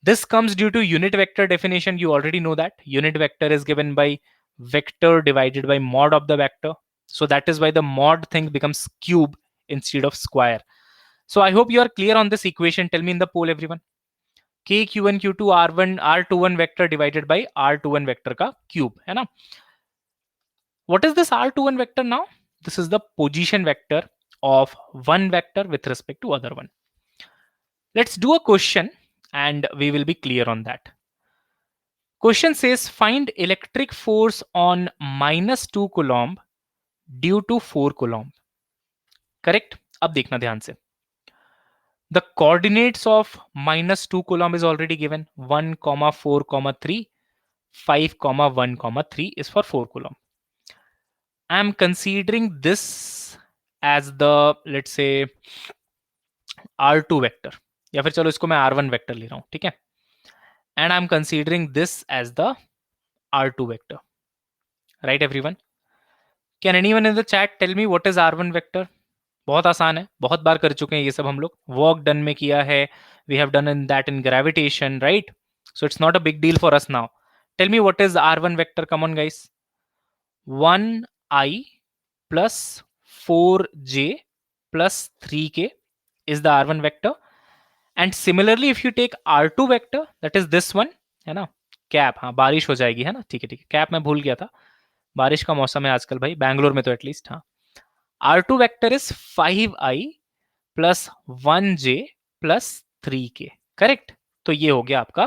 This comes due to unit vector definition. You already know that unit vector is given by vector divided by mod of the vector. So that is why the mod thing becomes cube instead of square. So I hope you are clear on this equation. Tell me in the poll, everyone. K q1 q2 r1 r21 vector divided by r21 vector का cube, है ना? What is this r21 vector now? This is the position vector of one vector with respect to other one. Let's do a question and we will be clear on that. Question says find electric force on -2 coulomb due to 4 coulomb. Correct? अब देखना ध्यान से. The coordinates of -2 coulomb is already given. 1, 4, 3. 5, 1, 3 is for 4 coulomb. I am considering this as the, let's say, R2 vector. या फिर चलो इसको मैं R1 vector ले रहा हूं, ठीक है? And I'm considering this as the R2 vector. Right, everyone? Can anyone in the chat tell me what is R1 vector? बहुत आसान है, बहुत बार कर चुके हैं ये सब हम लोग. वर्क डन में किया है. We have done in that in gravitation, right? So it's not a big deal for us now. Tell me what is R1 vector. Come on, guys. 1i plus 4j plus 3k is the R1 vector. And similarly, if you take R2 vector, that is this one, है ना? Cap, हाँ बारिश हो जाएगी, है ना? ठीक है ठीक है, कैप मैं भूल गया था. बारिश का मौसम है आजकल भाई, बैंगलोर में तो एटलीस्ट। हाँ, R2 vector is 5i plus 1j plus 3k, correct. तो ये हो गया आपका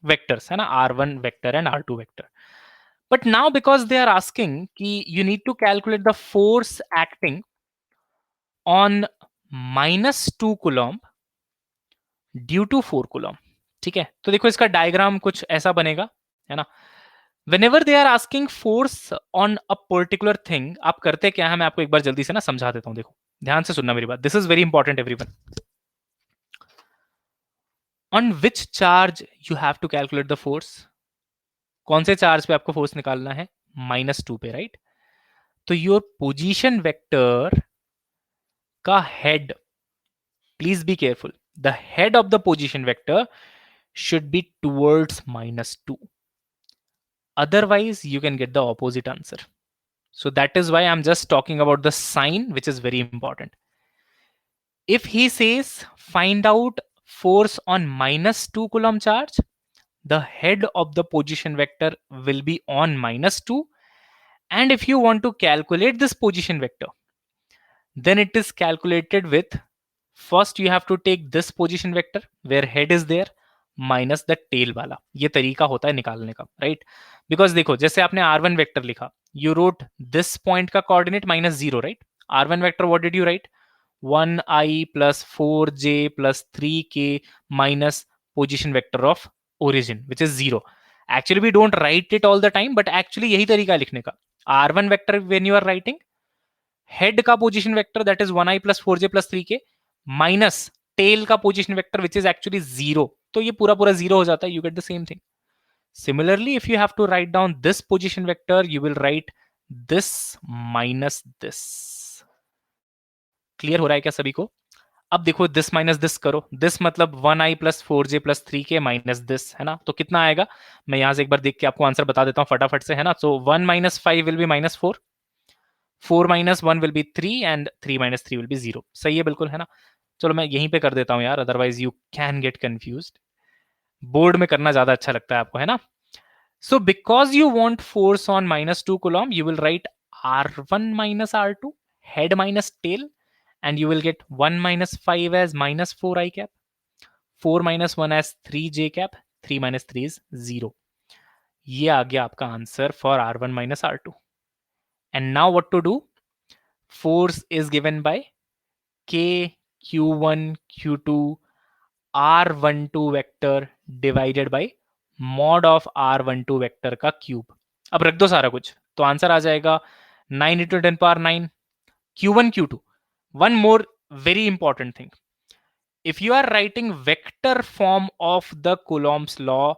वेक्टर्स, है ना, R1 vector and R2 vector. But now because they are asking कि you need to calculate the force acting on -2 coulomb due to 4 coulomb, ठीक है। तो देखो इसका डायग्राम कुछ ऐसा बनेगा, है ना। whenever they are asking force on a particular thing, आप करते क्या है, मैं आपको एक बार जल्दी से ना समझा देता हूं। देखो ध्यान से सुनना मेरी बात, this is very important everyone. On which charge you have to calculate the force, कौन से चार्ज पे आपको फोर्स निकालना है, -2 पे, राइट। तो योर पोजीशन वेक्टर का head, please be careful, the head of the position vector should be towards -2, otherwise you can get the opposite answer. So that is why I'm just talking about the sign, which is very important. If he says find out force on -2 coulomb charge, the head of the position vector will be on -2. And if you want to calculate this position vector, then it is calculated with, first you have to take this position vector where head is there minus the tail वाला। ये तरीका होता है निकालने का, right. Because देखो जैसे आपने R1 वेक्टर लिखा, यू रोट दिस पॉइंट का coordinate -0, right. R1 vector what did you write, 1i plus 4j plus 3k minus position vector of origin which is 0। Actually we don't write it all the time, but actually यही तरीका है लिखने का। R1 vector when you are writing, head का position vector that is 1i plus 4j plus 3k minus tail का position vector which is actually 0, तो ये पूरा पूरा 0 हो जाता है, you get the same thing. Similarly, if you have to write down this position vector, you will write this minus this. Clear हो रहा है क्या सभी को? अब देखो दिस माइनस दिस करो, दिस मतलब 1i plus 4j plus 3k minus this, है ना। तो कितना आएगा, मैं यहां से एक बार देख के आपको आंसर बता देता हूं फटाफट से, है ना। सो 1 minus 5 will be -4, 4 minus 1 will be 3 and 3 minus 3 will be 0। सही है बिल्कुल, है ना। चलो मैं यहीं पे कर देता हूं यार, otherwise you can get confused. Board में करना ज्यादा अच्छा लगता है आपको, है ना। So because you want force on -2 coulomb, you will write R1 minus R2, head minus tail, and you will get 1 minus 5 as -4i cap, 4 minus 1 as 3j cap, 3 minus 3 is 0. ये आ गया आपका answer for R1 minus R2. And now what to do? Force is given by K Q1 Q2 R12 vector divided by mod of R12 vector का cube. अब रख दो सारा कुछ, तो आंसर आ जाएगा 9 into 10 power 9 Q1 Q2। One more very important thing, if you are writing vector form of the Coulomb's law,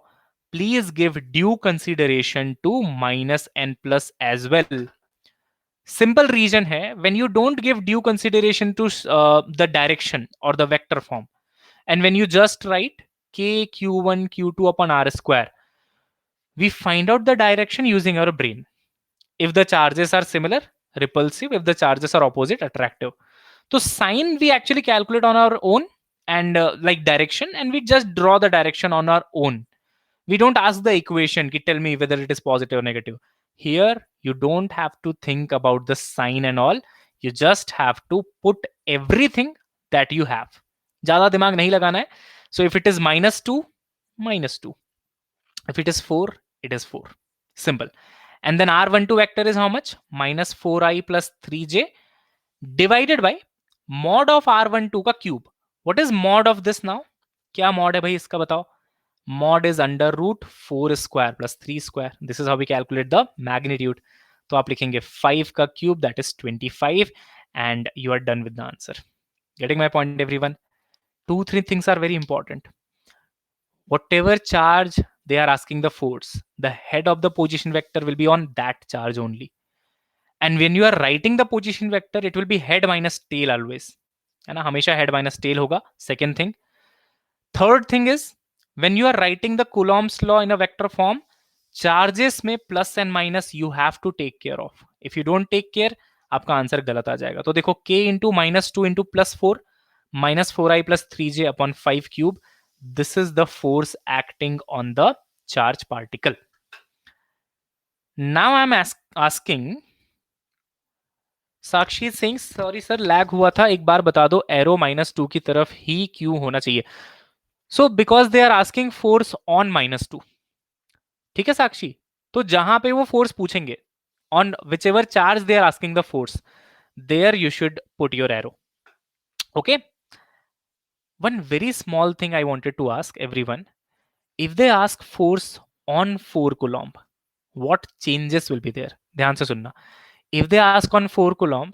please give due consideration to -n plus as well. Simple reason है, when you don't give due consideration to the direction or the vector form, and when you just write k q1 q2 upon r square, we find out the direction using our brain. If the charges are similar, repulsive; if the charges are opposite, attractive. So sign we actually calculate on our own, and like direction, and we just draw the direction on our own. We don't ask the equation ki tell me whether it is positive or negative. Here you don't have to think about the sign and all, you just have to put everything that you have. ज़्यादा दिमाग नहीं लगाना है. So if it is -2, -2. If it is 4, it is 4. Simple. And then R12 vector is how much? -4i plus 3j divided by mod of R12 का cube. What is mod of this now? क्या mod है भाई इसका बताओ? Mod is under root 4 square plus 3 square. This is how we calculate the magnitude. तो आप लिखेंगे 5 का cube, that is 25, and you are done with the answer. Getting my point, everyone? 2-3 things are very important. Whatever charge they are asking the force, the head of the position vector will be on that charge only. And when you are writing the position vector, it will be head minus tail always. है ना, हमेशा head minus tail होगा. Second thing. Third thing is, when you are writing the Coulomb's law in a vector form, charges में plus and minus you have to take care of. If you don't take care, आपका answer गलत आ जाएगा. तो देखो k into -2 into +4 -4i plus 3j upon 5 cube. This is the force acting on the charge particle. Now I am asking Sakshi Singh, sorry sir lag हुआ था, एक बार बता दो एरो -2 की तरफ ही क्यों होना चाहिए? So because they are asking force on -2। ठीक है साक्षी, तो जहां पे वो फोर्स पूछेंगे, on whichever charge they are asking the force, there you should put your arrow. Okay, one very small thing I wanted to ask everyone, if they ask force on 4 coulomb, what changes will be there? ध्यान से सुनना, if they ask on 4 coulomb,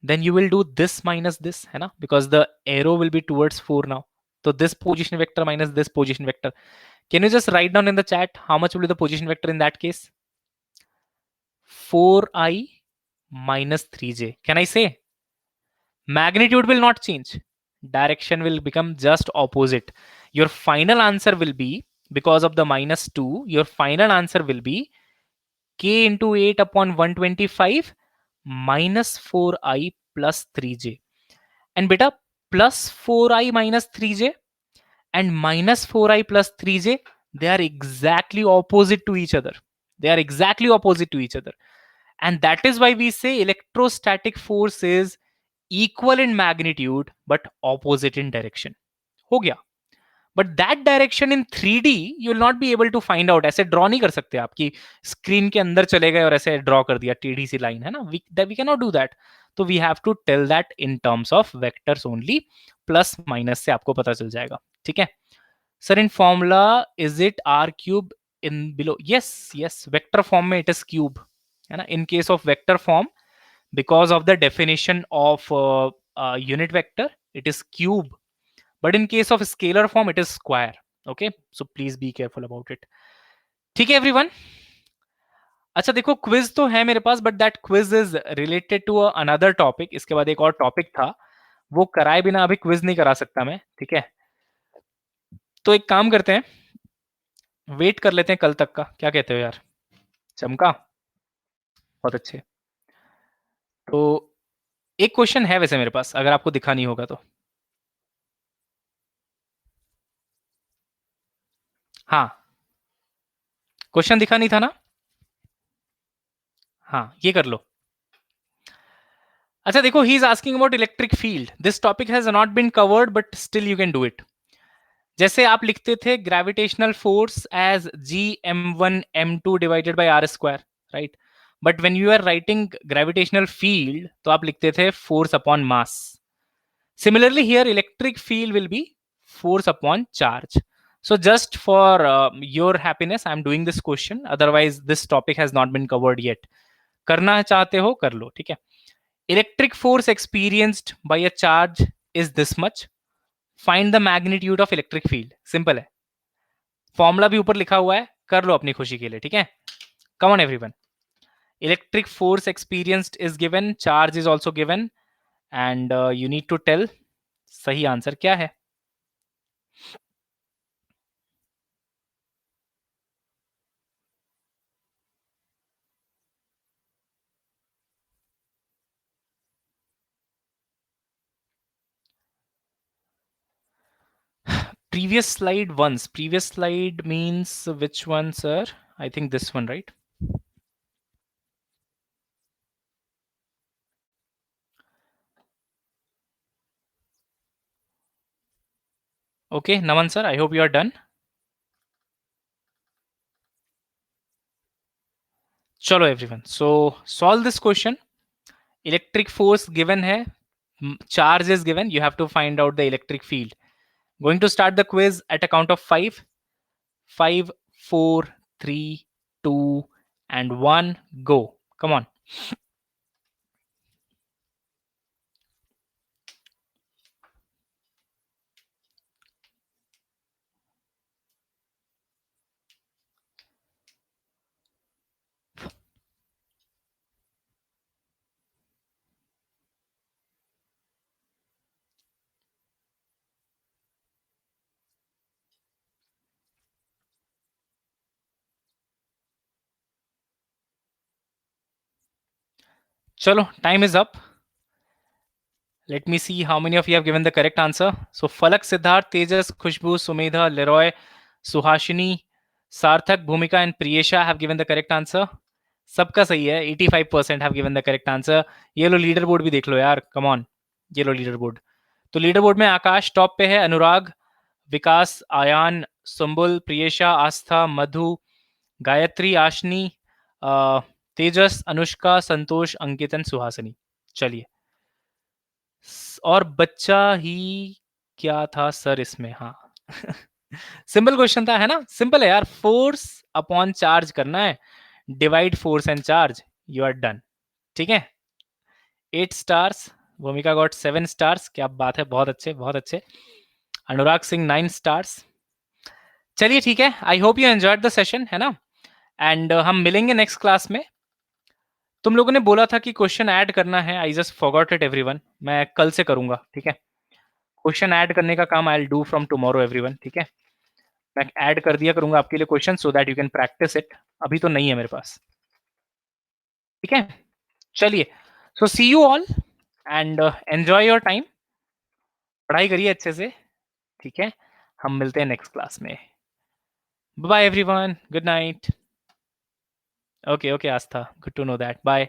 then you will do this minus this, है ना, because the arrow will be towards 4 now. So this position vector minus this position vector. Can you just write down in the chat how much will be the position vector in that case? 4i minus 3j. Can I say? Magnitude will not change. Direction will become just opposite. Your final answer will be, because of the -2, your final answer will be k into 8 upon 125 minus 4i plus 3j. And beta, plus 4i minus 3j and minus 4i plus 3j, they are exactly opposite to each other. They are exactly opposite to each other. And that is why we say electrostatic force is equal in magnitude but opposite in direction. हो गया, but that direction in 3D you will not be able to find out. ऐसे draw नहीं कर सकते, आपकी screen के अंदर चले गए और ऐसे ड्रॉ कर दिया टेढ़ी सी लाइन, है ना, we can not do that. तो we have to tell that in terms of vectors only, plus minus से आपको पता चल जाएगा। ठीक है sir, in formula is it r cube in below? Yes yes, vector form में इट इज क्यूब, है ना। In case of vector form, because of the definition of unit vector, it is cube, but in case of scalar form it is square. Okay, so please be careful about it. ठीक है everyone. अच्छा देखो, quiz तो है मेरे पास, but that quiz is related to another topic. इसके बाद एक और टॉपिक था, वो कराए बिना अभी क्विज नहीं करा सकता मैं। ठीक है, तो एक काम करते हैं, वेट कर लेते हैं कल तक का, क्या कहते हो यार? चमका, बहुत अच्छे। तो एक क्वेश्चन है वैसे मेरे पास, अगर आपको दिखा नहीं होगा तो। हाँ, क्वेश्चन दिखा नहीं था ना? हाँ, ये कर लो। अच्छा देखो, he is asking about electric field. This topic has not been covered but still you can do it. जैसे आप लिखते थे gravitational force as G m1 m2 divided by r square, right? But when you are writing gravitational field तो आप लिखते थे force upon mass. Similarly here electric field will be force upon charge. So just for your happiness, I am doing this question. Otherwise, this topic has not been covered yet. करना चाहते हो कर लो, ठीक है। Electric force experienced by a charge is this much. Find the magnitude of electric field. Simple है, formula भी ऊपर लिखा हुआ है, कर लो अपनी खुशी के लिए। ठीक है, come on everyone. Electric force experienced is given, charge is also given, and you need to tell सही आंसर क्या है। Previous slide once. Previous slide means which one, sir? I think this one, right? Okay, Naman sir, I hope you are done. चलो everyone, so solve this question. Electric force given है, charge is given, you have to find out the electric field. Going to start the quiz at a count of 5, 5, 4, 3, 2 and 1, go. Come on. Chalo, time is up. Let me see how many of you have given the correct answer. So Falak, Siddharth, Tejas, Khushbu, Sumedha, Leroy, Suhashini, सार्थक, भूमिका and Priyesha have given the correct answer. सबका सही है. 85% have given the correct answer. ये लो leader board भी देख लो यार, come on. ये लो लीडर बोर्ड. तो लीडर बोर्ड में आकाश टॉप पे है, अनुराग, विकास, आयान, सुम्बुल, प्रियेशा, आस्था, मधु, गायत्री, आशनी, तेजस, अनुष्का, संतोष, अंकितन, सुहासिनी. चलिए. और बच्चा ही क्या था सर इसमें? हाँ. सिंपल क्वेश्चन था, है ना? सिंपल है यार. फोर्स अपॉन चार्ज करना है. Divide force and charge. You are done. ठीक है. 8 स्टार्स. भूमिका गॉट 7 स्टार्स. क्या बात है, बहुत अच्छे, बहुत अच्छे. अनुराग सिंह 9 स्टार्स. चलिए ठीक है. आई hope you enjoyed the session, है ना? एंड हम मिलेंगे नेक्स्ट क्लास में. तुम लोगों ने बोला था कि क्वेश्चन ऐड करना है. I just forgot it everyone. मैं कल से करूंगा. ठीक है. क्वेश्चन ऐड करने का काम I will do from tomorrow everyone. ठीक है. मैं ऐड कर दिया करूंगा आपके लिए question, so that you can practice it. अभी तो नहीं है मेरे पास. ठीक है. चलिए. So see you all and enjoy your time. पढ़ाई करिए अच्छे से. ठीक है. हम मिलते हैं नेक्स्ट क्लास में. Bye everyone. Good night. Okay okay Astha, good to know that. Bye.